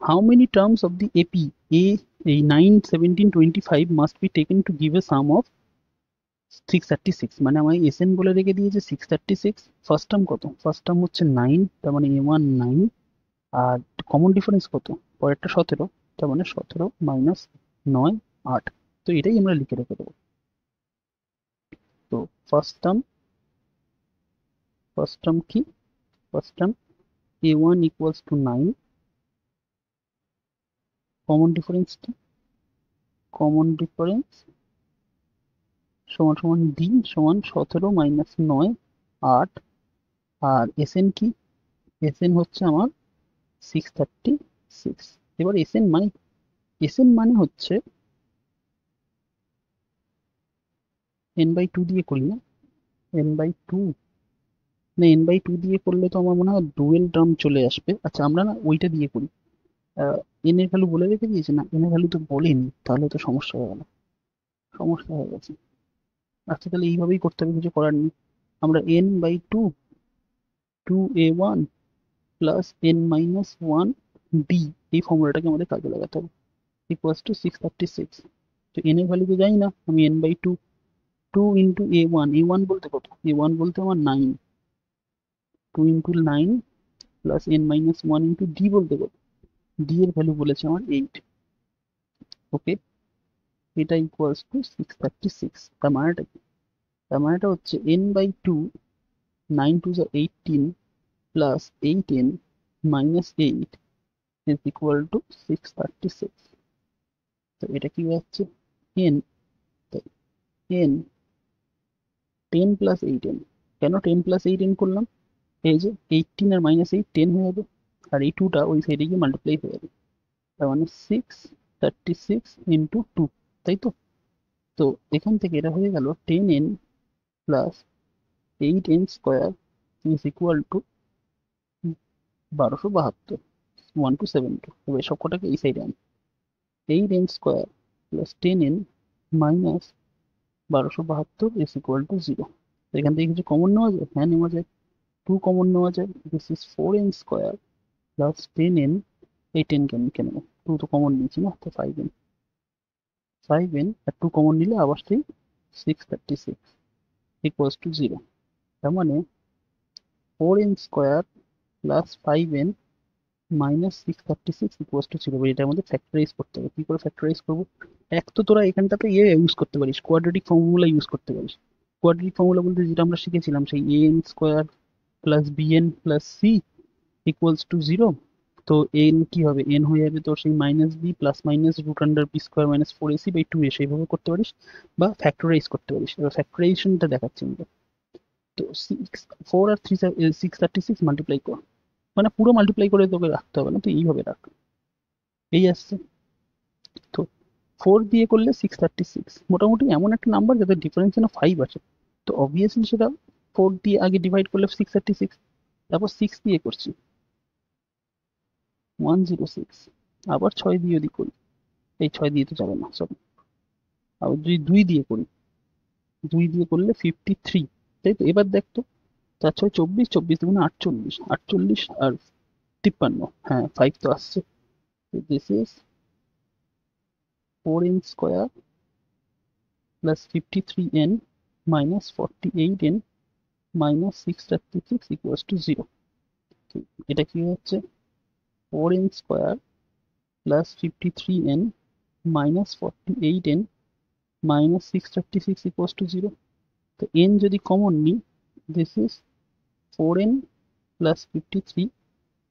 how many terms of the AP এ এই 9 17 25 must be taken to give a sum of 636, মানে আমায় এস এন বলে রেখে দিয়েছে 636। ফার্স্ট টার্ম কত, ফার্স্ট টার্ম হচ্ছে 9, তার মানে এ ওয়ান 9, আর কমন ডিফারেন্স কত, পরেরটা 17, তার মানে 17 মাইনাস 9 8। তো এটাই আমরা লিখে রেখে দেবো। তো ফার্স্ট টার্ম, ফার্স্ট টার্ম কি, first term A one equals to 9, common difference কি, কমন ডিফারেন্স সমান সমান ডি সমান 17 মাইনাস 9 8, আর এস এন কি, এস এন হচ্ছে আমার 636। এবার এস এন মানে, এস এন মানে হচ্ছে এন বাই টু দিয়ে করি না, এন বাই টু, না এন বাই টু দিয়ে করলে তো আমার মনে হয় ডুয়েল টার্ম চলে আসবে। আচ্ছা আমরা না ওইটা দিয়ে করি, এন এর ভ্যালু বলে রেখে দিয়েছে না, এন এর ভ্যালু তো বলেনি, তাহলে তো সমস্যা হয়ে গেল, সমস্যা হয়ে গেছে। আচ্ছা তাহলে এইভাবেই করতে হবে, কিছু করার নেই। আমরা N by two, two A one plus N minus one D, এই ফর্মুলাটাকে আমাদের কাজে লাগাতে হবে, ইকুয়ালস টু 636। তো এন এর ভ্যালু তো জানি না, আমি n by two, two into a one, a one বলতে কত, এ ওয়ান বলতে আমার 9, 2 into 9 plus N minus one into d বলতে কত, ডি এর ভ্যালু বলেছে আমার 8। ওকে, এটা ইকুয়ালস টু 636। তার মানেটা কি, তার মানেটা হচ্ছে এন বাই টু, 9 টু যা 18 plus 8n minus 8 is equal two 636। তো এটা কি হচ্ছে, এন, এন 10 প্লাস 8n, কেন 10 প্লাস 8n করলাম, এই যে 18 আর মাইনাস 8 10 হয়ে যাবে, আর এই টুটা ওই সাইডে গিয়ে মাল্টিপ্লাই হয়ে যাবে, তার মানে 636 ইন্টু টু, তাই তো? তো এখান থেকে এটা হয়ে গেল 10n plus 8n square is equal two 1272, 1272। এবার সব কটাকে এই সাইডে আন, 8n square plus 10n minus 1272 is equal two 0। এখান থেকে কিছু কমন নেওয়া যায়, হ্যাঁ নেওয়া যায়, 2 কমন নেওয়া যায়, this is 4n square plus 10n, এই 10 কেন, 2 তো কমন নিয়েছি না, তো 5n, 5n আর 2 কমন নিলে আবার সেই 636 ইকুয়ালস টু 0। তার মানে 4n square plus 5n minus 636 equals to 0। এটার মধ্যে ফ্যাক্টরাইজ করতে হবে, কি করে ফ্যাক্টরাইজ করবো, এক তো তোরা এখানটাতে ইউজ করতে পারিস, কোয়াড্রেটিক ফর্মুলা ইউজ করতে পারিস। কোয়াড্রেটিক ফর্মুলা বলতে যেটা আমরা শিখেছিলাম সেই N square plus bn plus c equals to 0। তো n কি হবে, n হয়ে যাবে তোর সেই minus b plus minus root under b square minus 4ac by 2a, সেইভাবে করতে পারিস বা ফ্যাক্টরাইজ করতে পারিস। এবার ফ্যাক্টরাইজেশনটা দেখাচ্ছি আমরা। তো 4 আর 3 636 মাল্টিপ্লাই কর, মানে পুরো মাল্টিপ্লাই করে তোকে রাখতে হবে না, তো এইভাবে রাখ, এই আসছে। তো 4 দিয়ে করলে 636, মোটামুটি এমন একটা নাম্বার যাতে ডিফারেন্স যেন 5 আছে। তো অবভিয়াসলি সেটা 4 দিয়ে আগে ডিভাইড করলে 636, তারপর 6 দিয়ে করছি 106, আবার 6 দিয়ে যদি করি, এই 6 দিয়ে তো যাবে না সরি, আবার যদি 2 দিয়ে করি, 2 দিয়ে করলে 53, তাই তো। এবার দেখ তো, 4 6 24, 24 দুগুণে 48, 48 আর 53, হ্যাঁ 5 তো আসছে। This is 4n square plus 53n minus 48n minus 636 equals to 0। এটা কি হচ্ছে, 4n square plus 53n minus 48n minus 636 equals to 0। তো n যদি কমন নিই, this is 4n plus 53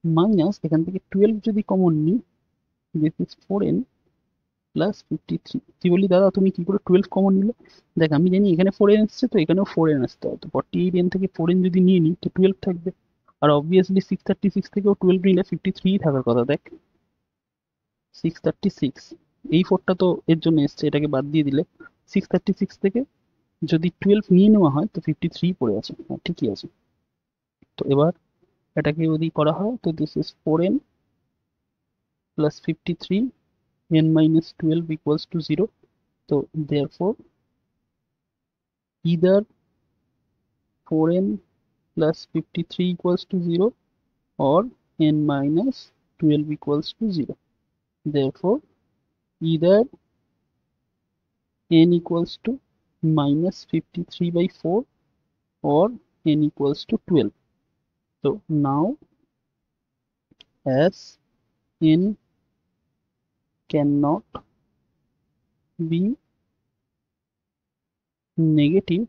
minus এখান থেকে 12 যদি কমন নিই, দিস ইজ 4n প্লাস 53। তুই বলি দাদা তুমি কি করে 12 কমন নিলে? দেখ আমি জানি এখানে 4n এসছে, তো এখানেও 4n আসতে হয়, তো 48n থেকে 4n যদি নিয়ে নিই তো 12 থাকবে। আর অবভিয়াসলি 636 থেকেও 12 নিলে 53 থাকার কথা। দেখ 636, এই 4টা তো এর জন্য এসছে, এটাকে বাদ দিয়ে দিলে 636 থেকে যদি 12 নিয়ে নেওয়া হয় তো 53 পড়ে আছে, হ্যাঁ ঠিকই আছে। তো এবার এটাকে যদি করা হয় তো this is 4n plus 53 n minus 12 equals to 0. So therefore either 4n plus 53 equals to 0 or n minus 12 equals to 0. Therefore either n equals to minus 53 by 4 or n equals to 12. So now as n cannot be negative,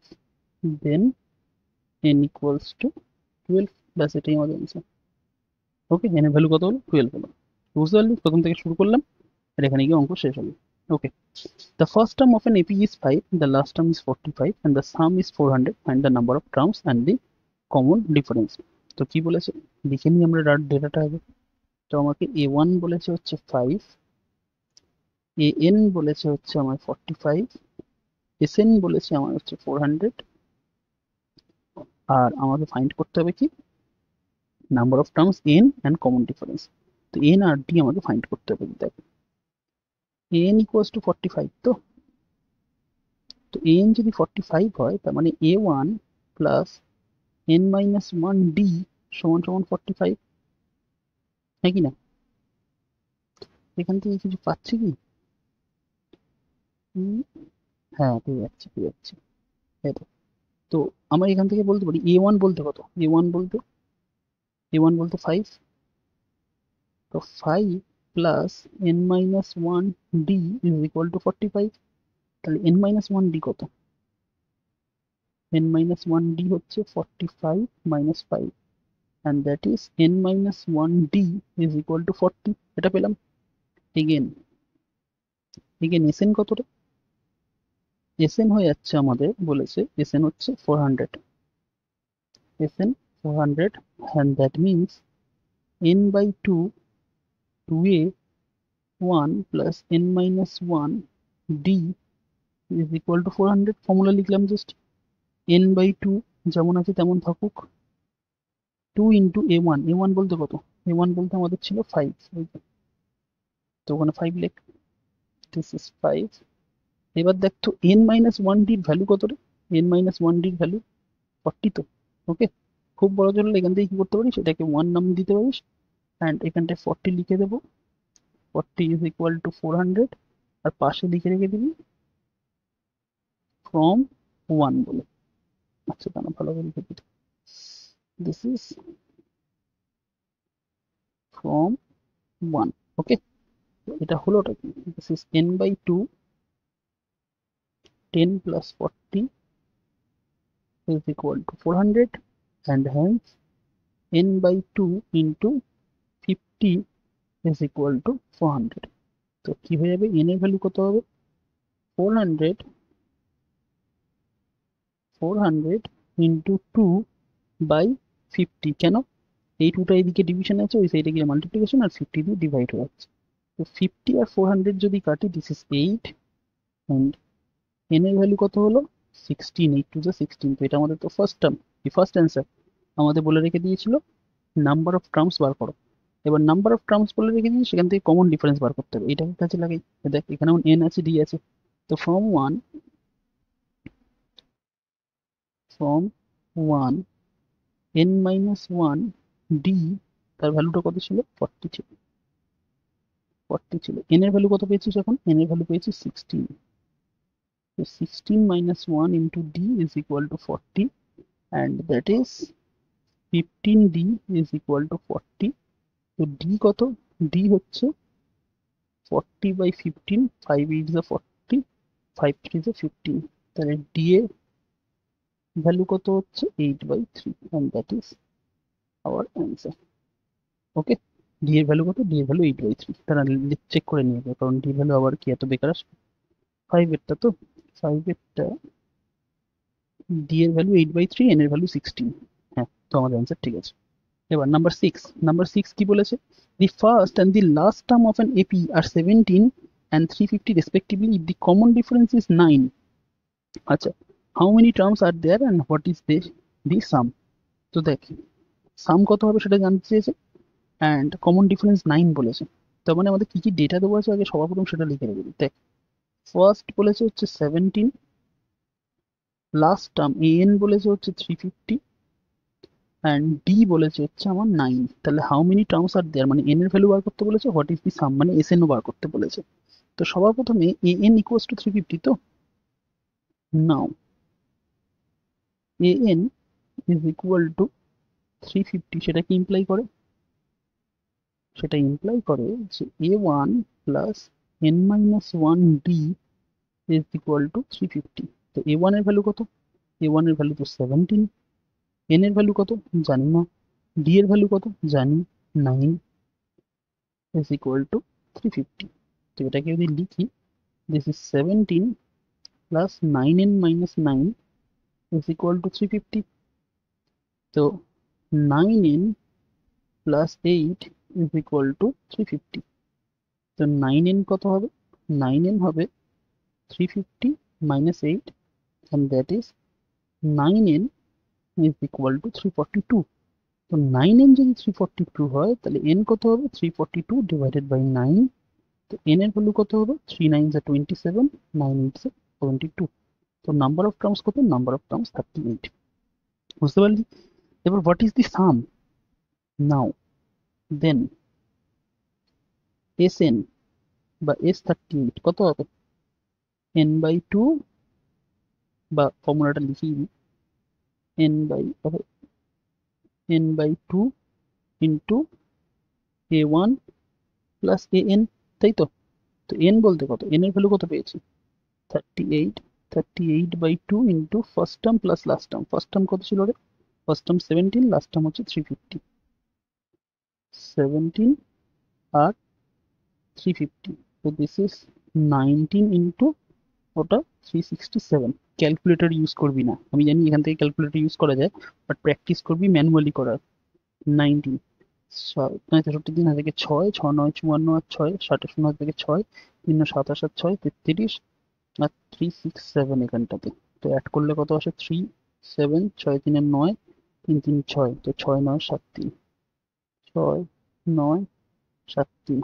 then n equals to 12, ব্যাস এটাই আমাদের অ্যান্সার। ওকে, n এর ভ্যালু কত হলো, 12 হলো। বুঝতে পারলি, প্রথম থেকে শুরু করলাম আর এখানে গিয়ে অঙ্ক শেষ হলো। ওকে, the first term of an AP is 5, the last term is 45 and the sum is 400, find the number of terms and the common difference। তো কি বলেছে লিখে নিই আমরা ডেটাটা আগে। তো আমাকে a1 বলেছে হচ্ছে 5, an বলেছে হচ্ছে আমার 45, sn বলেছে আমার হচ্ছে 400, আর আমাকে ফাইন্ড করতে হবে কি, number of terms n and common difference. তো n আর d আমাকে ফাইন্ড করতে হবে। দেখ an ইকুয়ালস টু 45, তো an যদি 45 হয় তার মানে a1 plus n minus 1d সমান সমান 45, হ্যাঁ কি না? এখান থেকে কিছু পাচ্ছি কি? হ্যাঁ পেয়ে যাচ্ছি। তো আমরা এখান থেকে বলতে পারি a1 বলতে কত, a1 বলতে 5, তো 5 plus n minus 1d is equal two 45। তাহলে n মাইনাস 1d কত, n minus 1d হচ্ছে 45 minus 5 and that is n minus 1d is equal to 40। এটা পেলাম। again sn কত রে, sn হয়ে যাচ্ছে আমাদের বলেছে sn হচ্ছে 400, sn 400 and that means n by 2 2a 1 plus n minus 1 d is equal to 400। Formula লিখলাম জাস্ট, n by 2 যেমন আছে তেমন থাকুক, 2 ইন্টু a1 বলতে কত, a1 বলতে আমাদের ছিল 5, তো ওখানে 5 লেখ, দিস ইজ 5। এবার দেখ তো n মাইনাস 1d এর ভ্যালু কত রে, n মাইনাস 1d এর ভ্যালু 40 তো। ওকে, খুব বড় জন্য এখান থেকে কি করতে পারিস, এটাকে 1 নাম দিতে পারিস অ্যান্ড এখানটায় 40 লিখে দেবো, 40 ইজ ইকুয়াল টু 400, আর পাশে লিখে রেখে দিবি ফ্রম 1 বলে। আচ্ছা কেন ভালো করে লিখে দিই, দিস ইজ ফ্রম 1। ওকে, এটা হলোটা কি, this is n by 2 10 plus 40 is equal to 400 and hence n by 2 into 50 is equal to 400. তো কি হয়ে যাবে, n এর ভ্যালু কত হবে, 400 into 2 by 50। কেন, এই 2টা এদিকে ডিভিশন আছে, ওই সাইডে গিয়ে মাল্টিপ্লিকেশন, আর 50 দিয়ে ডিভাইড হয়ে যাচ্ছে। তো 50 আর 400 যদি কাটি, দিস ইজ 8, এন্ড n এর ভ্যালু কত হলো, 16, 8 টু 16। তো এটা আমাদের তো ফার্স্ট টার্ম, এই ফার্স্ট অ্যান্সার। আমাদের বলে রেখে দিয়েছিল নাম্বার অফ টার্মস বার করো। এবার নাম্বার অফ টার্মস বলে রেখে দিয়েছি, সেখান থেকে কমন ডিফারেন্স বার করতে হবে। এটাকে কাজে লাগাই, দেখ এখানে n আছে, d আছে। তো ফ্রম 1 n minus 1 d, তার ভ্যালুটা কত ছিল, 40 ছিল। 40 ছিল। n এর ভ্যালু কত পেয়েছিস এখন, n এর ভ্যালু পেয়েছি 16। So 16 minus 1 into d is equal to 40, and that is 15d is equal to 40। তো d কত, d হচ্ছে 40 by 15, 5 8 is 40, 5 3 is 15। তাহলে d এর ভ্যালু কত হচ্ছে 8 by 3, and that is our answer। Okay, d এর ভ্যালু কত, d এর ভ্যালু 8 by 3। তারা চেক করে নিয়ে যাবে, কারণ d ভ্যালু আবার কি এত বেকার আসবে। 5 এরটা তো, 5 এরটা d এর ভ্যালু 8 by 3, n এর ভ্যালু 16। হ্যাঁ, তো আমাদের অ্যান্সার ঠিক আছে। এবার নাম্বার 6 কি বলেছে, the first and the last term of an AP are 17 and 350 respectively if the common difference is 9। আচ্ছা, how many terms are there and what is the sum। তো দেখ, সাম কত হবে সেটা জানতে চেয়েছে, অ্যান্ড কমন ডিফারেন্স 9 বলেছে। তার মানে আমাদের কি কি ডেটা দেবো আছে, আগে সবার প্রথম সেটা লিখে দেবো। দেখ, ফার্স্ট বলেছে হচ্ছে 17, লাস্ট টার্ম an বলেছে হচ্ছে 350, অ্যান্ড ডি বলেছে হচ্ছে আমার 9। তাহলে হাউ মেনি টার্মস আর দেয়ার, মানে এন এর ভ্যালু বার করতে বলেছে, হোয়াট ইজ দি সাম মানে এস এন ও বার করতে বলেছে। তো সবার প্রথমে এ এন ইকুয়ালস টু 350। তো now A N is equal to 350, সেটা কি ইমপ্লাই করে, সেটা ইমপ্লাই করে যে A one plus N minus one D is equal to 350। তো এ ওয়ান এর ভ্যালু কত, এ ওয়ান এর ভ্যালু তো 17, এন এর ভ্যালু কত জানি না, ডি এর ভ্যালু কত জানি, 9 is equal to 350। তো এটাকে যদি লিখি, this is 17 plus 9n minus 9 is equal to 350। তো 9n plus 8 is equal to 350। তো 9n কত হবে, 9n হবে 350 minus 8, and that is 9n is equal to 342। তো 9n যদি 342 হয়, তাহলে n কত হবে, 342 divided by 9। তো n এর ভ্যালু কত হবে, 3 9 যা 27, 9 8 যা 22। তো নাম্বার অফ টার্মস কত, নাম্বার অফ টার্মস 38। বুঝতে পারলি। এবার what is the sum, now then s n বা S38 কত হবে, n বাই 2, বা ফর্মুলাটা লিখি, n বাই হবে n by 2 into a one plus a n, তাই তো। তো n বলতে কত, n এর ভ্যালু কত পেয়েছি, 38। 38 by 2 into first term plus last term. First term কত ছিল রে, ফার্স্ট টার্ম 17, লাস্ট টার্ম হচ্ছে 350। 17 আর 350, so this is 19 into ওটা 367। ক্যালকুলেটর ইউজ করবি না, আমি জানি এখান থেকে ক্যালকুলেটর ইউজ করা যায়, বাট প্র্যাকটিস করবি ম্যানুয়ালি করার। 19 63 দিন থেকে 6 6 9 54 আর 6 60 শূন্য থেকে 6 3 27 আর 6 33 আর 367 এখানটাতে। তো অ্যাড করলে কত আসে, 3 7 6 3 9 3 3 6, তো 6 9 7 3, 6 9 7 3।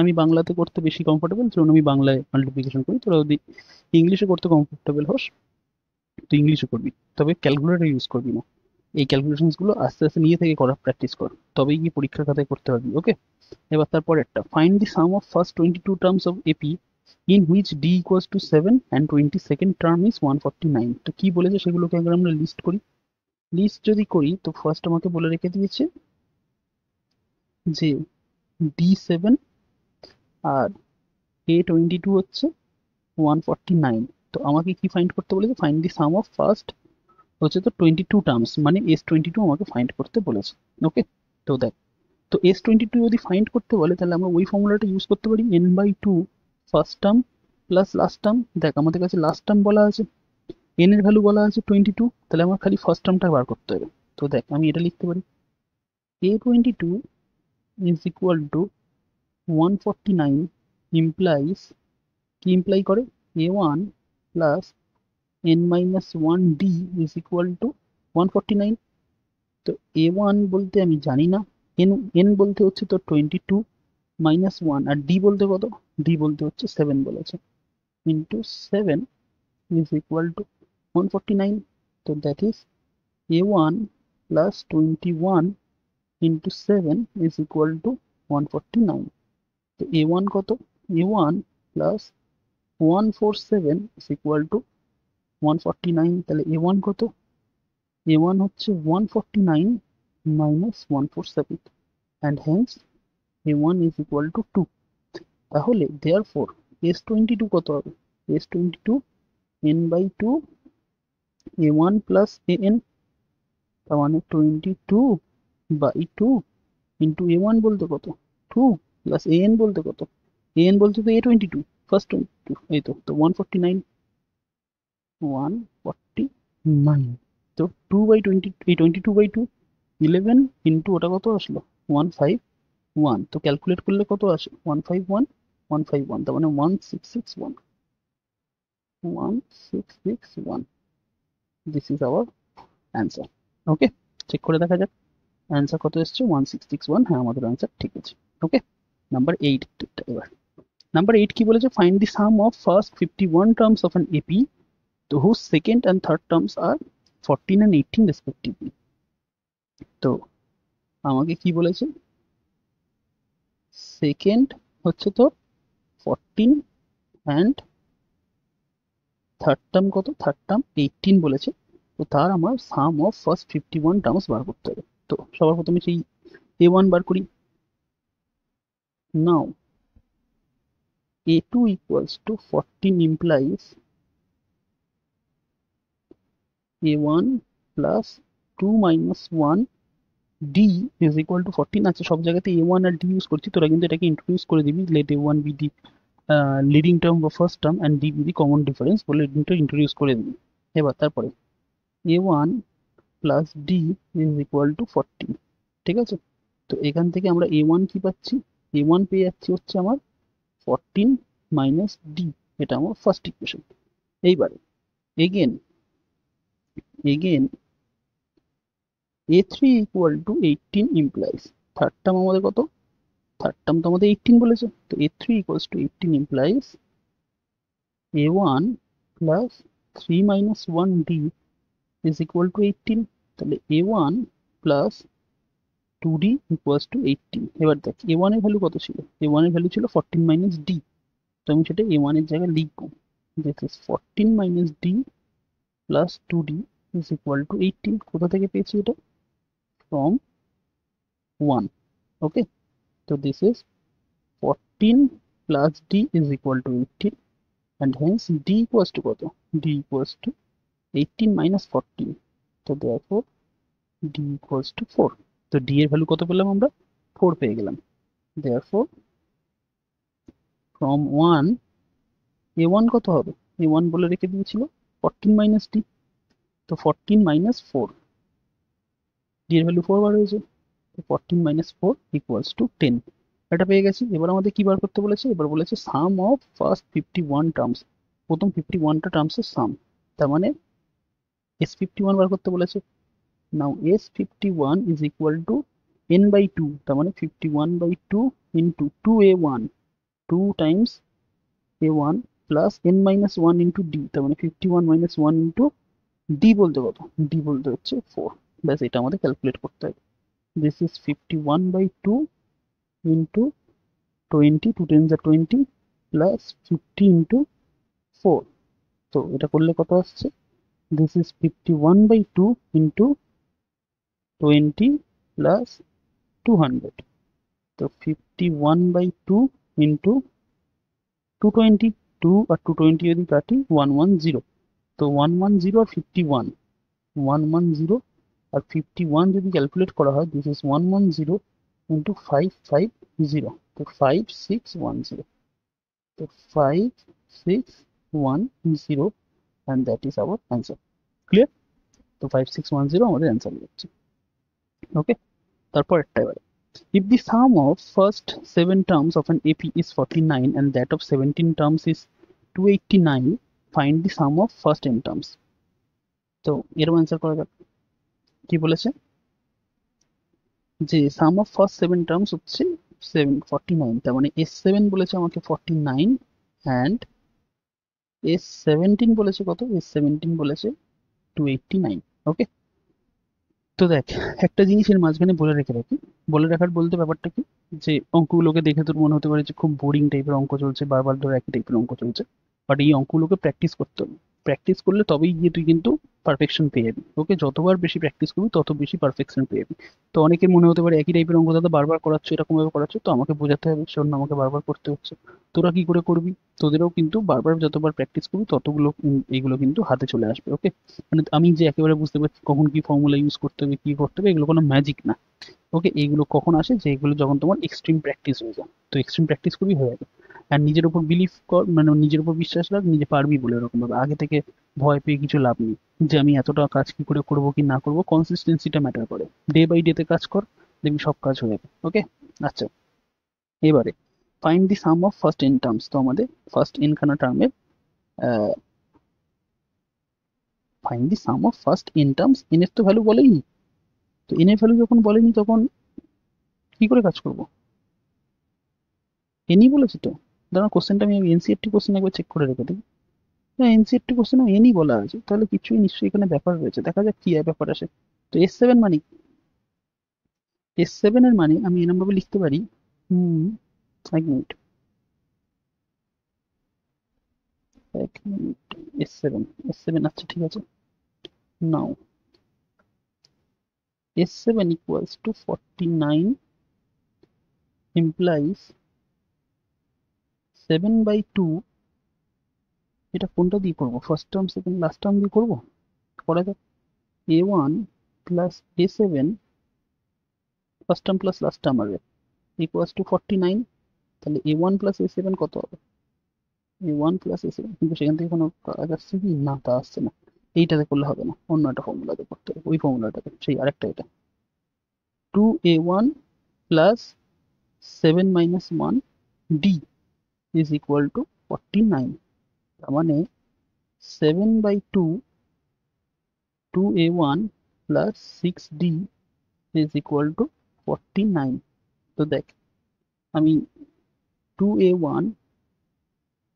আমি বাংলাতে করতে বেশি কমফোর্টেবল, সেজন্য আমি বাংলায় মাল্টিপ্লিকেশন করি। তোরা যদি ইংলিশে করতে কমফোর্টেবল হোস, তুই ইংলিশে করবি, তবে ক্যালকুলেটর ইউজ করবি না। এই ক্যালকুলেশনস গুলো আস্তে আস্তে নিজে থেকে করার প্র্যাকটিস কর, তবেই গিয়ে পরীক্ষার খাতায় করতে পারবি। ওকে, এবার তারপর একটা, find the sum of first 22 terms of AP in which d equals to 7 and 22nd term is 149। তো কি বলেছে সেগুলোকে একবার আমরা লিস্ট করি। লিস্ট যদি করি, তো ফার্স্ট আমাকে বলে রেখে দিয়েছে যে D7 আর A22 হচ্ছে 149। তো আমাকে কি ফাইন্ড করতে বলেছে, find the sum of first হচ্ছে তো 22 টার্মস, মানে S22 আমাকে ফাইন্ড করতে বলেছে। ওকে, তো দেখ, তো S22 যদি ফাইন্ড করতে বলে তাহলে আমরা ওই ফর্মুলাটা ইউজ করতে পারি, n/2 first term plus last term. দেখ আমাদের কাছে লাস্ট টার্ম বলা আছে, n এর ভ্যালু বলা আছে 22, তাহলে আমার খালি ফার্স্ট টার্মটা বার করতে হবে। তো দেখ আমি এটা লিখতে পারি, A22 is equal to 149 implies, কি ইমপ্লাই করে, A1 plus n-1d is equal to 149। তো A1 বলতে আমি জানি না, n বলতে হচ্ছে তো 22 মাইনাস 1, আর d বলতে কত, d বলতে হচ্ছে 7 বলেছে, ইন্টু 7 is equal to 149। তো that is A1 plus 21 into 7 is equal to 149। তো A1 কত, A1 plus 147 is equal to 149, তাহলে A1 কত, A1 হচ্ছে 149 minus 147 and hence A1 is equal to 2। তাহলে therefore S22 কত হবে, S22 n/2 A1 plus AN, তার মানে 22/2 ইন্টু A1 বলতে কত 2 প্লাস AN বলতে কত, AN বলতে তো A22 ফার্স্ট 22, এই তো 149, 149। তো 2/20, এই 22/2 11 ইন্টু ওটা কত আসলো 151, তো ক্যালকুলেট করলে কত আসে 151, 151, তার মানে 1661, 1661, this is our answer. Okay, check করে দেখা যাক অ্যান্সার কত এসছে, 1661, হ্যাঁ আমাদের অ্যান্সার ঠিক আছে। ওকে, নাম্বার 8 এবার নাম্বার 8 কি বলেছে, find the sum of first 51 terms of an AP তো whose second and third terms are 14 and 18 respectively. তো আমাকে কি বলেছে, সেকেন্ড হচ্ছে তো 14 অ্যান্ড থার্ড টার্ম কত, থার্ড টার্ম 18 বলেছে। তো তার আমার সাম অফ ফার্স্ট 51 টার্মস বার করতে হবে। তো সবার প্রথমে সেই A1 বার করি। নাও A2 equals to 14 implies A1 plus 2 minus 1 d is equal to 14। আচ্ছা সব জায়গাতে A1 আর d ইউজ করছি, তোরা কিন্তু এটাকে ইন্ট্রোডিউস করে দিবি, let A1 be the leading term বা first term and d be the common difference বলে ইন্ট্রোডিউস করে দিবি। এবার তারপরে A1 plus d is equal to 14, ঠিক আছে। তো এখান থেকে আমরা A1 কি পাচ্ছি, A1 পেয়ে যাচ্ছি হচ্ছে আমার 14 মাইনাস d, এটা আমার ফার্স্ট ইকুয়েশন। এইবারে again A3 equal to 18 implies, third term আমাদের কত, থার্ড টার্ম তো আমাদের 18 বলেছে, তো A3 equals to 18 implies A1 plus 3 minus 1d is equal to 18। তাহলে A1 plus 2d equals to 18। এবার দেখ A1 এর ভ্যালু কত ছিল, A1 এর ভ্যালু ছিল 14 minus d, তো আমি সেটা A1 এর জায়গায় লিখবো, this is 14 minus d plus 2d is equal to 18। কোথা থেকে পেয়েছি এটা, from 1। ওকে, তো this is 14 plus d is equal to 18 and hence d equals to কত, d equals to 18 minus 14, তো therefore d equals to 4। তো d এর ভ্যালু কত পেলাম আমরা, 4 পেয়ে গেলাম। therefore from 1 A1 কত হবে, A1 বলে রেখে দিয়েছিল 14 minus d, তো 14 minus 4, d এর ভ্যালু 4 বার হয়েছে, তো 14 minus 4 equals to 10, এটা পেয়ে গেছি। এবার আমাদের কি বার করতে বলেছে, এবার বলেছে সাম অফ ফার্স্ট 51 টার্মস, প্রথম 51টা টার্মসের সাম, তার মানে S51 বার করতে বলেছে। নাও S51 is equal to n/2, তার মানে 51/2 into 2A1, 2 times A1 plus n-1 into d, তার মানে 51 minus 1 into d বলতে কত, d বলতে হচ্ছে 4। ব্যাস এটা আমাদের ক্যালকুলেট করতে হবে। This is 51/2 into 20, 2 10 are 20 plus 50 into 4, তো এটা করলে কত আসছে, দিস ইজ 51/2 into 20 plus 200, তো 51/2 into 220, 2 আর 220 যদি কাটি 110, তো 110 আর 51, 110 আর 51 যদি ক্যালকুলেট করা হয়, দিস ইজ 110 ইন্টু 550, তো 5610, তো 5610, and that is our answer. Clear? তো 5610 আমাদের অ্যান্সার হচ্ছে। ওকে, তারপর একটা এবারে, if the sum of first 7 terms of an AP is 49 and that of 17 terms is 289, find the sum of first n terms. তো এরও অ্যান্সার করা যাক। কি বলেছে যে সাম অফ ফার্স্ট 7 টার্মস হচ্ছে 49, তার মানে S7 বলেছে আমাকে 49 অ্যান্ড S17 বলেছে কত, S17 বলেছে 289। ওকে, তো দেখ একটা জিনিসের মাঝখানে বলে রেখে রাখি, বলে রাখার বলতে ব্যাপারটা কি, যে অঙ্কগুলোকে দেখে তোর মনে হতে পারে যে খুব বোরিং টাইপের অঙ্ক চলছে, বারবার ধরে একই টাইপের অঙ্ক চলছে, বাট এই অঙ্কগুলোকে প্র্যাকটিস করতে হবে। প্র্যাকটিস করলে তবেই গিয়ে তুই কিন্তু পারফেকশন পেয়ে যাবি। ওকে, যতবার বেশি প্র্যাকটিস করবি তত বেশি পারফেকশন পেয়ে যাবি। তো অনেকের মনে হতে পারে একই টাইপের অঙ্ক দাদা বারবার করাচ্ছে, এরকম ভাবে করাচ্ছে, তো আমাকে বোঝাতে হবে শোন না, আমাকে বারবার করতে হচ্ছে। তোরা কি করে করবি, তোদেরও কিন্তু বারবার যতবার প্র্যাকটিস করবি ততগুলো এইগুলো কিন্তু হাতে চলে আসবে। ওকে, মানে আমি যে একেবারে বুঝতে পারছি কখন কি ফর্মুলা ইউজ করতে হবে, কি করতে হবে, এগুলো কোনো ম্যাজিক না। ওকে, এইগুলো কখন আসে, যে এগুলো যখন তোমার এক্সট্রিম প্র্যাকটিস হয়ে যায়, তো এক্সট্রিম প্র্যাকটিস করবি হয়ে যাবে। আর নিজের উপর বিলিভ কর, মানে নিজের উপর বিশ্বাস রাখ, নিজে পারবি বলে এরকম ভাবে আগে থেকে ভয় পেয়ে কিছু লাভ নেই, যে আমি এতটা কাজ কি করে করবো কি না করবো। কনসিস্টেন্সিটা ম্যাটার করে, ডে বাই ডে তে কাজ কর, দেখবি সব কাজ হয়ে যাবে। ওকে, আচ্ছা এবারে find the sum of first N terms. তো আমাদের ফার্স্ট এন খানা টার্মের find the sum of first N terms, N এর তো ভ্যালু বলেনি, তো এন এর ভ্যালু যখন বলেনি তখন কি করে কাজ করবো, এনই বলেছে তো। দাঁড়া কোশ্চেনটা আমি এনসিআরটি কোশ্চেন একবার চেক করে রেখে দিই। না, এনসিআরটি কোশ্চেনে এনই বলা আছে, তাহলে কিছুই নিশ্চয়ই এখানে ব্যাপার রয়েছে, দেখা যাক কি ব্যাপার আসে। তো S7 মানে S7 এর মানে আমি এরকম ভাবে লিখতে পারি, হুম, এক মিনিট, এক মিনিট, এস সেভেন আচ্ছা ঠিক আছে, নাও S7 equals to 49 implies 7/2, এটা কোনটা দিয়ে করবো, first term second last term দিয়ে করবো, করা যাক। A1 plus A7 first term plus last term আসবে ইকুয়ালস টু 49, তাহলে A1 প্লাস A7 কত হবে, A1 প্লাস A7, কিন্তু সেখান থেকে কোনো কাজ আসছে কি না, তা আসছে না। এইটাতে করলে হবে না, অন্য একটা ফর্মুলাতে করতে হবে, ওই ফর্মুলাটাতে, সেই আরেকটা এটা 2A1 plus 7 - 1 D is equal two 49, তার মানে 7/2 2A1 plus 6D is equal two 49। তো দেখ আমি 2A1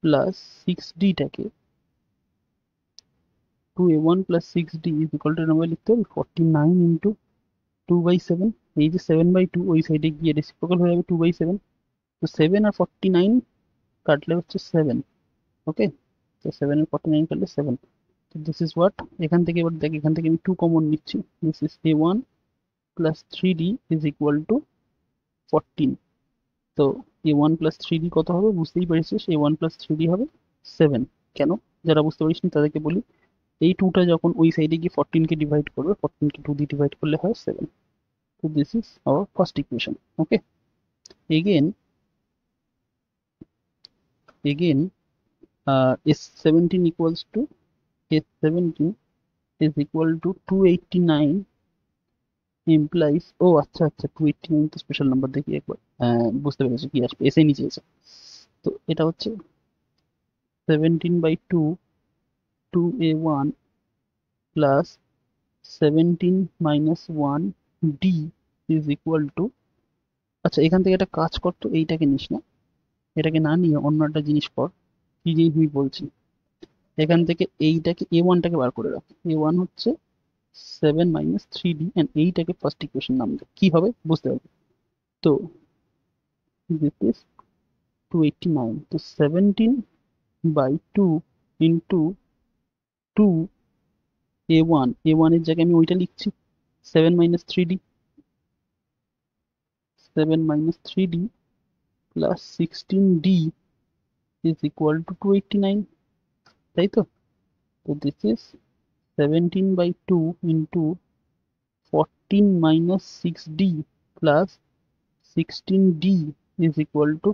প্লাস 6D-টাকে 2A1 plus 6D is equal to number লিখতে হবে 49 ইন্টু 2/7, এই যে 7/2 ওই সাইডে গিয়ে রেসিপ্রোকাল হয়ে যাবে 2/7, তো 7 আর 49 কাটলে হচ্ছে 7। ওকে, তো 7 আর 49 কাটলে 7, তো দিস ইজ হোয়াট, এখান থেকে এবার দেখ, এখান থেকে আমি 2 কমন নিচ্ছি, this is A1 plus 3D is equal two 14, তো A1 প্লাস 3D কত হবে বুঝতেই পেরেছিস, A1 প্লাস 3D হবে 7। কেন, যারা বুঝতে পারিসনি তাদেরকে বলি, এই 2টা যখন ওই সাইডে গিয়ে 14 কে ডিভাইড করবে, 14 কে 2 দিয়ে ডিভাইড করলে হয় 7। So this is our first equation. Okay, again S17 equals to S17 is equal to 289 implies, ও আচ্ছা আচ্ছা 289 তো স্পেশাল নাম্বার, দেখি একবার বুঝতে পেরেছি কি আসবে, এসে নিচে এসে, তো এটা হচ্ছে 17/2 2A1 plus 17 - 1D is equal to, আচ্ছা এখান থেকে একটা কাজ করতো, এইটাকে নিস না, এটাকে না নিয়ে অন্য একটা জিনিস কর, কি জিনিস আমি বলছি, এখান থেকে এইটাকে A1-টাকে বার করে রাখ, A1 হচ্ছে 7 - 3D অ্যান্ড এইটাকে ফার্স্ট ইকুয়েশন নাম দে, কি হবে বুঝতে পারবে। তো দিস ইজ 289, তো 17/2 ইন্টু 2 A1 এর জায়গায় আমি ওইটা লিখছি 7 - 3D, 7 - 3D plus 16D is equal two 289, তাই তো। তো this is 17/2 into 14 minus 6d plus 16d is equal to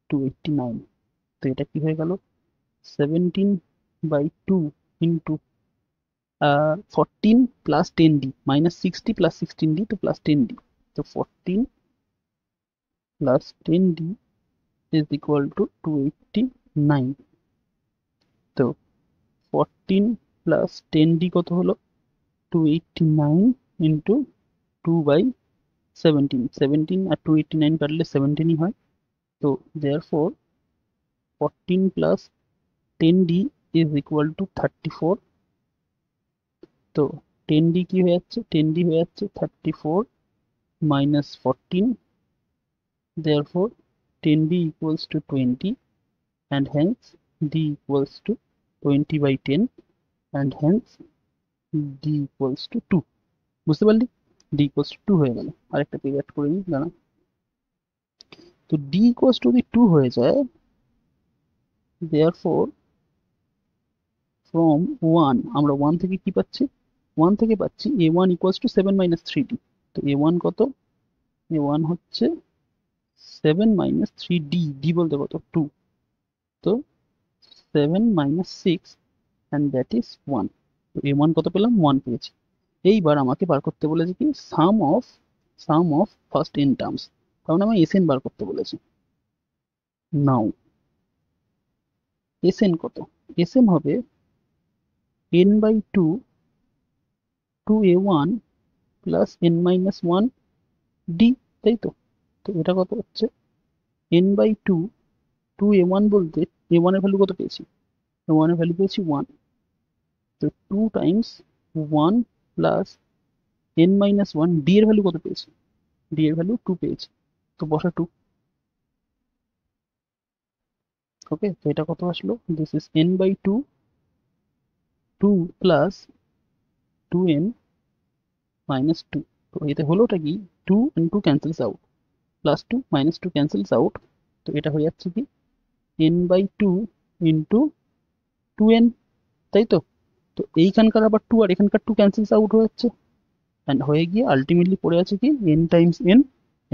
289. তো এটা কি হয়ে গেল 17/2 into 14 plus 10d minus 60 plus 16d to plus 10d. So 14 plus 10d is equal to 289. তো 14 plus 10d কত হলো 289 into 2/17. 17 আর 289 কাটলে 17ই হয়। তো therefore 14 plus 10d is equal to 34. তো 10d কি হয়ে যাচ্ছে 10d হয়ে যাচ্ছে 34 minus 14. Therefore 10d equals to 20 and hence d equals to 20/10 and hence d equals to 2. বুঝতে পারলি d equals to 2 হয়ে গেল। আরেকটা পেজ অ্যাড করে নিই দাঁড়া। তো d equals to যদি 2 হয়ে যায় therefore from 1 আমরা 1 থেকে কি পাচ্ছি 1 থেকে পাচ্ছি a1 equals to 7 minus 3d। তো a1 কত a1 হচ্ছে 7 minus 3d, d বলতে কত 2, তো 7 minus 6 and that is 1। তো a1 কত পেলাম 1 পেয়েছি। এইবার আমাকে বার করতে বলেছে কি সাম অফ ফার্স্ট n টার্মস, কারণ আমি sn বার করতে বলেছি। নাও sn কত sn হবে n/2 2a1 plus n minus 1 d, তাই তো। তো এটা কত হচ্ছে n/2 2a1 বলতে a1 এর ভ্যালু কত পেয়েছি a1 এর ভ্যালু পেয়েছি 1। তো 2 Times 1 plus n minus 1 d এর ভ্যালু কত পেয়েছি d এর ভ্যালু 2 পেয়েছি। তো বসা 2। ওকে, তো এটা কত আসলো this is n/2 2 plus 2n minus 2। তো এতে হলোটা কি 2 and 2 cancels out, plus 2 minus 2 cancels out. তো এটা হয়ে যাচ্ছে কি n/2 ইন্টু 2n, তাই তো। তো এইখানকার আবার 2 আর এখানকার 2 ক্যান্সেলস আউট হয়ে যাচ্ছে and হয়ে গিয়ে আলটিমেটলি পড়ে আছে কি n Times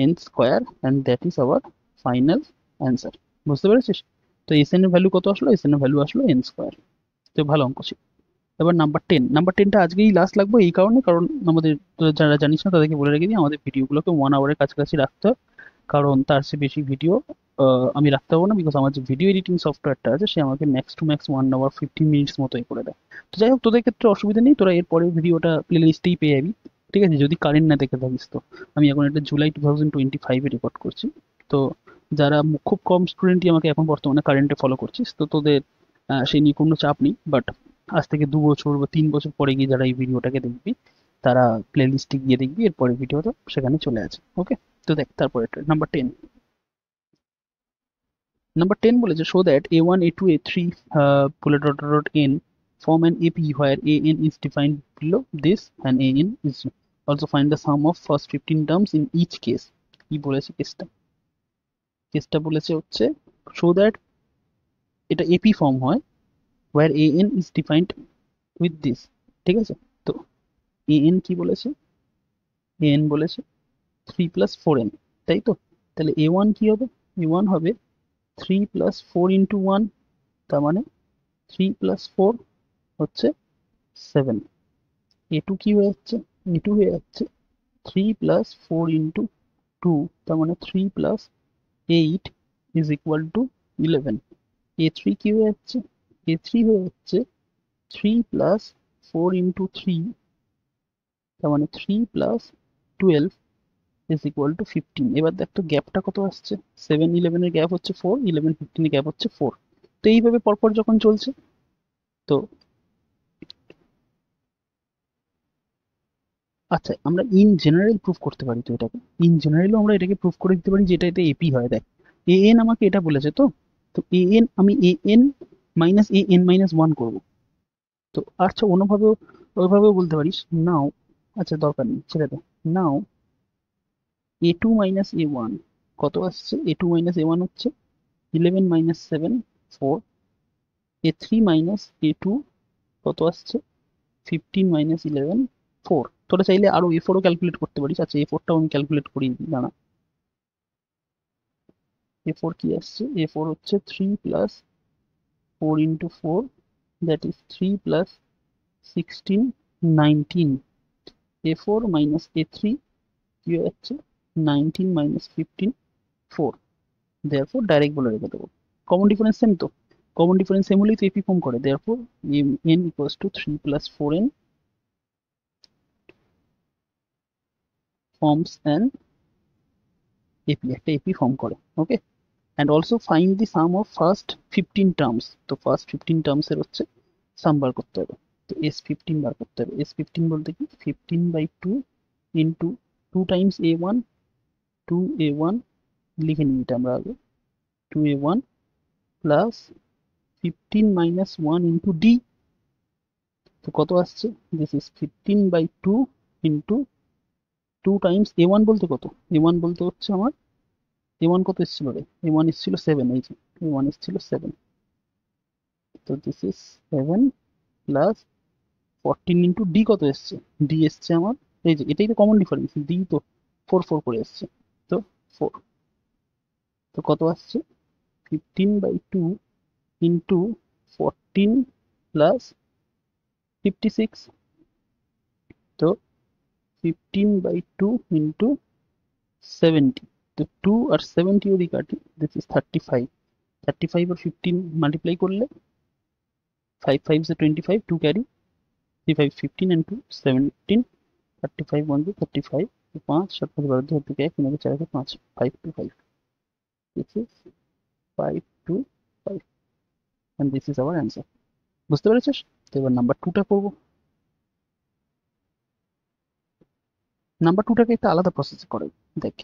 n square and that is our final answer. বুঝতে পেরেছিস? তো sn এর ভ্যালু কত আসলো sn এর ভ্যালু আসলো n স্কয়ার। তো ভালো অঙ্ক ছিল। এবার নাম্বার 10টা আজকেই লাস্ট লাগবে এই কারণে, কারণ আমাদের যারা জানিস না তাদেরকে বলে রেখে দিই আমাদের ভিডিওগুলোকে 1 আওয়ারের কাছাকাছি রাখতে হয়, কারণ তার চেয়ে বেশি ভিডিও আমি রাখতে পারবো না, বিকজ আমার যে ভিডিও এডিটিং সফটওয়্যারটা আছে সে আমাকে max to max 1 hour 15 minutes মতোই করে দেয়। তো যাই হোক, তোদের ক্ষেত্রে অসুবিধা নেই, তোরা এর পরের ভিডিওটা প্লে লিস্টেই পেয়ে যাবি, ঠিক আছে, যদি কারেন্ট না দেখে থাকিস। তো আমি এখন এটা জুলাই 2025-এ রেকর্ড করছি। তো যারা খুব কম স্টুডেন্টই আমাকে এখন বর্তমানে কারেন্টে ফলো করছিস, তো তোদের সেই নিয়ে কোনো চাপ নেই। বাট আজ থেকে 2 বছর বা 3 বছর পরে গিয়ে যারা এই ভিডিওটাকে দেখবি তারা প্লে লিস্টে গিয়ে দেখবি এরপরে ভিডিওটা সেখানে চলে আছে। ওকে, তো দেখ তারপরে নাম্বার 10 বলেছে show that a1 a2 a3 বলে n form an AP where an is defined below this and an is also find the sum of first 15 terms in each case। কি বলেছে কেসটা বলেছে হচ্ছে শো দ্যাট এটা AP ফর্ম হয় where an is defined with this, ঠিক আছে। তো an কি বলেছে an বলেছে 3 plus 4n, তাই তো। তাহলে a1 কি হবে a1 হবে 3 plus 4 into 1, তার মানে 3 plus 4 হচ্ছে 7। a2 কি হয়ে যাচ্ছে a2 হয়ে যাচ্ছে 3 plus 4 into 2, তার মানে 3 plus 8 is equal to 11। a3 কি হয়ে যাচ্ছে a3 হয়ে যাচ্ছে 3 plus 4 into 3, তার মানে 3 plus 12 is equal to 15। এবার দেখ তো গ্যাপটা কত আসছে 7 11 এর গ্যাপ হচ্ছে 4, 11 15 এর গ্যাপ হচ্ছে 4। তো এইভাবে পরপর যখন চলছে, তো আচ্ছা আমরা ইন জেনারেল প্রুফ করতে পারি, তো এটাকে ইন জেনারেলও আমরা এটাকে প্রুফ করে দিতে পারি যে এটা এপি হয়। দেখ an আমাকে এটা বলেছে, তো তো an আমি an মাইনাস an-1 করব। তো আচ্ছা অন্যভাবেও ওইভাবেও বলতে পারিস নাও, আচ্ছা দরকার নেই ছেড়ে দে। নাও a2 মাইনাস a1 কত আসছে a2 মাইনাস a1 হচ্ছে 11 মাইনাস 7 4, a3 মাইনাস a2 কত আসছে 15 মাইনাস 11 4। তোরা চাইলে আরো A4ও ক্যালকুলেট করতে পারিস। আচ্ছা A4টাও আমি ক্যালকুলেট করি, দাঁড়া। A4 কি আসছে? A4 হচ্ছে 3 plus 4 into 4, that is 3 plus 16, 19। A4 minus A3 কি হয়ে যাচ্ছে? 19 মাইনাস 15, 4। দেয়ারফোর ডাইরেক্ট বলে রেখে দেবো। কমন ডিফারেন্স সেম তো, কমন ডিফারেন্স সেম হলেই তো এপি ফর্ম করে। দেয়ারফোর n ইকুয়ালস টু 3 প্লাস 4n ফর্মস অ্যান এপি, একটা এপি ফর্ম করে। Okay, and also find the sum of first 15 terms. তো ফার্স্ট 15 টার্মস এর হচ্ছে সাম বার করতে হবে। তো S15 বার করতে হবে। S15 বলতে কি? 15/2 ইন্টু 2 টাইমস A1, 2A1 লিখে নিই এটা আমরা আগে, 2A1 plus 15 minus 1 into D. তো কত আসছে? This is 15/2 into 2 Times A1 বলতে কত? A1 বলতে হচ্ছে আমার, A1 কত এসেছিল রে? A1 এসেছিল 7, এই যে A1 এসেছিল 7। তো this is 7 plus 14 into D কত এসছে? ডি এসছে আমার, এই যে এটাই তো কমন ডিফারেন্স, ডি তো 4 4 করে এসছে। তো 4, তো কত আসছে? 15/2 ইন্টু 14 প্লাস 56। তো 15/2 ইন্টু 70। তো 2 আর 70 যদি কাটি, দিস ইজ 35। 35 আর 15 মাল্টিপ্লাই করলে 5 5 is 25, 2 carry, 3 5 15 and 2 17, 35 1 to 35, तो 5 7 5 12 2 2 1 3 4 5 5 to 5, this is 5 to 5 and this is our answer। বুঝতে পেরেছিস? তো এবার নাম্বার 2টা করব। নাম্বার 2টাকে একটা আলাদা প্রসেসে করে দেখ।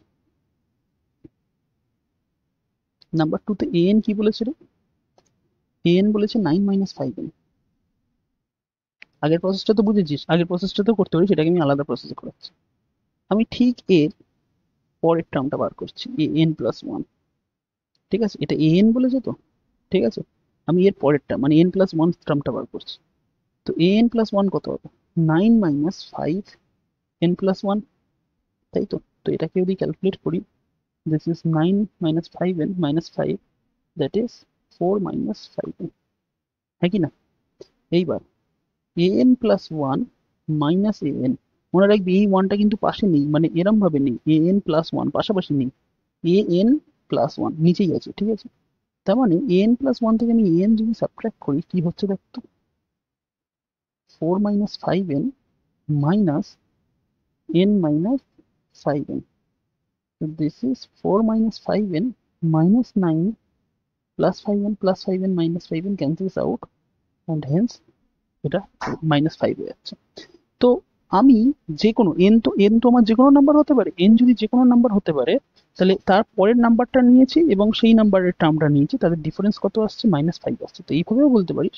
নাম্বার 2 তে an কি বলেছে রে? an বলেছে 9 - 5n। আগের প্রসেসটা তো বুঝেছিস, আগের প্রসেসটা তো করতে পারি, সেটাকে আমি আলাদা প্রসেসে করাচ্ছি। আমি ঠিক এর পরের টার্মটা বার করছি, an প্লাস 1। ঠিক আছে, এটা an বলেছে তো, ঠিক আছে। আমি এর পরেরটা মানে n প্লাস 1 টার্মটা বার করছি। তো an প্লাস 1 কত হবে? 9 মাইনাস 5 n প্লাস 1, তাই তো। তো এটাকে যদি ক্যালকুলেট করি, this is 9 minus 5n minus 5, that is 4 minus 5n, হ্যাঁ কি না? এইবার an প্লাস 1 মাইনাস an, মনে রাখবি এই 1টা কিন্তু পাশে নেই, মানে এরম ভাবে নেই, an প্লাস 1 পাশাপাশি নেই, an প্লাস 1 নিচেই আছে, ঠিক আছে। তার মানে an প্লাস 1 থেকে আমি an যদি সাবট্রাক্ট করি, কি হচ্ছে দেখতো? 4 minus 5n minus n minus 5n. So this is 4 minus 5n minus 9 plus 5n plus 5n minus 5n cancels out and hence এটা minus 5 হয়ে যাচ্ছে। তো আমি যে কোনো n তো আমার যে কোনো নাম্বার হতে পারে, n যদি যে কোনো নাম্বার হতে পারে, তাহলে তার পরের নাম্বারটা নিয়েছি এবং সেই নাম্বারের টার্মটা নিয়েছি, তাদের ডিফারেন্স কত আসছে? -5 আসছে। তো এইভাবেও বলতে পারিস,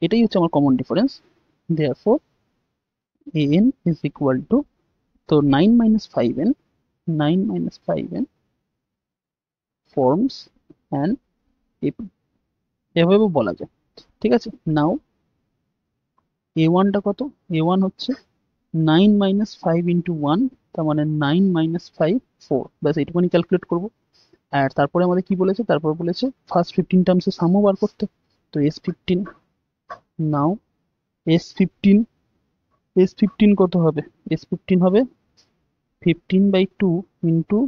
এটাই হচ্ছে আমার common difference. therefore an is equal to, তো 9 minus 5n, 9 minus 5n forms an AP, এভাবেও বলা যায়, ঠিক আছে। নাও a1 টা কত? a1 হচ্ছে 9 minus 5 into 1, তার মানে 9 minus 5 4, ব্যাস এইটুকুনি ক্যালকুলেট করব। আর তারপরে আমাদের কি বলেছে? তারপর বলেছে ফার্স্ট 15 টার্মস এর সামও বার করতে। তো s15, নাও s15, s15 কত হবে? s15 হবে 15/2 into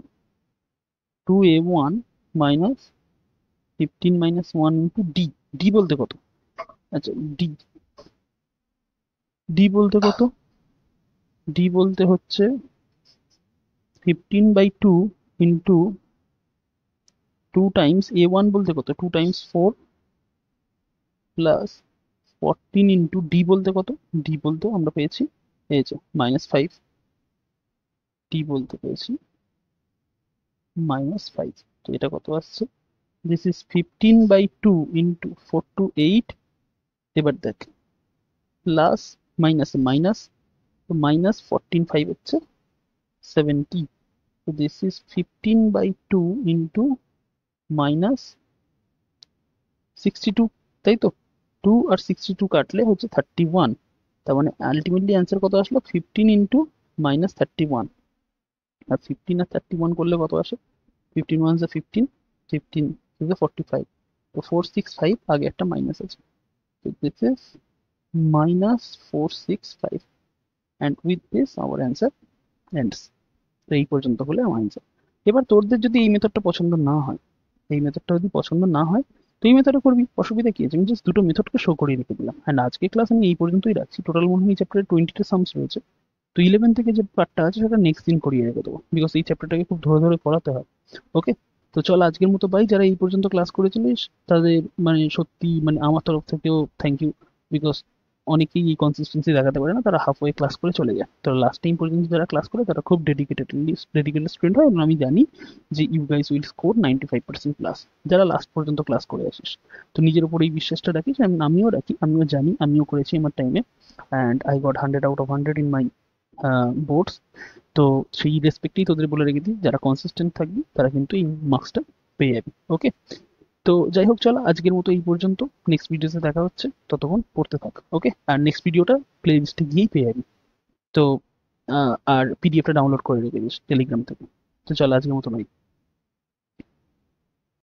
2a1 minus 15 minus 1 into d। d বলতে কত? আচ্ছা d, d বলতে কত? d বলতে হচ্ছে 15/2 into 2 times a1 বলতে কত? 2 times 4 plus 14 into d বলতে কত? d বলতে আমরা পেয়েছি এই যে -5, d বলতে পেয়েছি -5। তো এটা কত আসছে? This is 15/2 into 4 to 8। এবার দেখ প্লাস মাইনাস মাইনাস, তো মাইনাস 14 5 হচ্ছে 70। So this is 15/2 into minus 62, তাই তো। 2 আর 62 কাটলে হচ্ছে 31। তার মানে আলটিমেটলি অ্যান্সার কত আসলো, 15 × -31। আর 15 আর 31 করলে কত আসে, 15 1 = 15, 15 তো 465, আগে একটা মাইনাস আছে, তো this is -465, and with this hour answer ends. তো এই পর্যন্ত হলে আমার অ্যান্সার। এবার তোদের যদি এই মেথডটা পছন্দ না হয়, এই মেথডটা যদি পছন্দ না হয়, তুই এই মেথডে করবি, অসুবিধা কি আছে? আমি জাস্ট দুটো মেথডকে শো করে রেখে দিলাম। অ্যান্ড আজকে ক্লাস আমি এই পর্যন্তই রাখছি। টোটাল মনে হয় এই চ্যাপ্টারে 20টা সামস রয়েছে। তো 11 থেকে যে পার্টটা আছে সেটা নেক্সট দিন করিয়ে রেখে দেবো, বিকজ এই চ্যাপ্টারটাকে খুব ধরে ধরে পড়াতে হয়। ওকে, তো চল আজকের মতো বাই। যারা এই পর্যন্ত ক্লাস করেছিলিস তাদের মানে সত্যি মানে আমার তরফ থেকেও থ্যাংক ইউ, বিকজ অনেকেই এই কনসিস্টেন্সি দেখাতে পারে না, তারা হাফ ওয়ে ক্লাস করে চলে যায়। তো লাস্ট টাইম পর্যন্ত যারা ক্লাস করে তারা খুব ডেডিকেটেড স্টুডেন্ট হয়, এবং আমি জানি যে you guys will score 95% plus, যারা লাস্ট পর্যন্ত ক্লাস করে আসিস। তো নিজের উপর এই বিশ্বাসটা রাখিস, আমিও রাখি, আমিও জানি, আমিও করেছি আমার টাইমে, and I got 100 out of 100 in my boards. তো সেই রেসপেক্টেই তোদের বলে রেখে দিই, যারা কনসিস্টেন্ট থাকবি তারা কিন্তু এই মার্কসটা পেয়ে যাবি। ওকে, তো যাই হোক, চলো আজকের মতো এই পর্যন্ত। নেক্সট ভিডিওতে দেখা হচ্ছে, ততক্ষণ পড়তে থাক। ওকে, আর নেক্সট ভিডিওটা প্লে লিস্টে গিয়েই পেয়ে যাবি। তো আর পিডিএফটা ডাউনলোড করে রেখে দিস টেলিগ্রাম থেকে। তো চলো আজকের মতো নয়।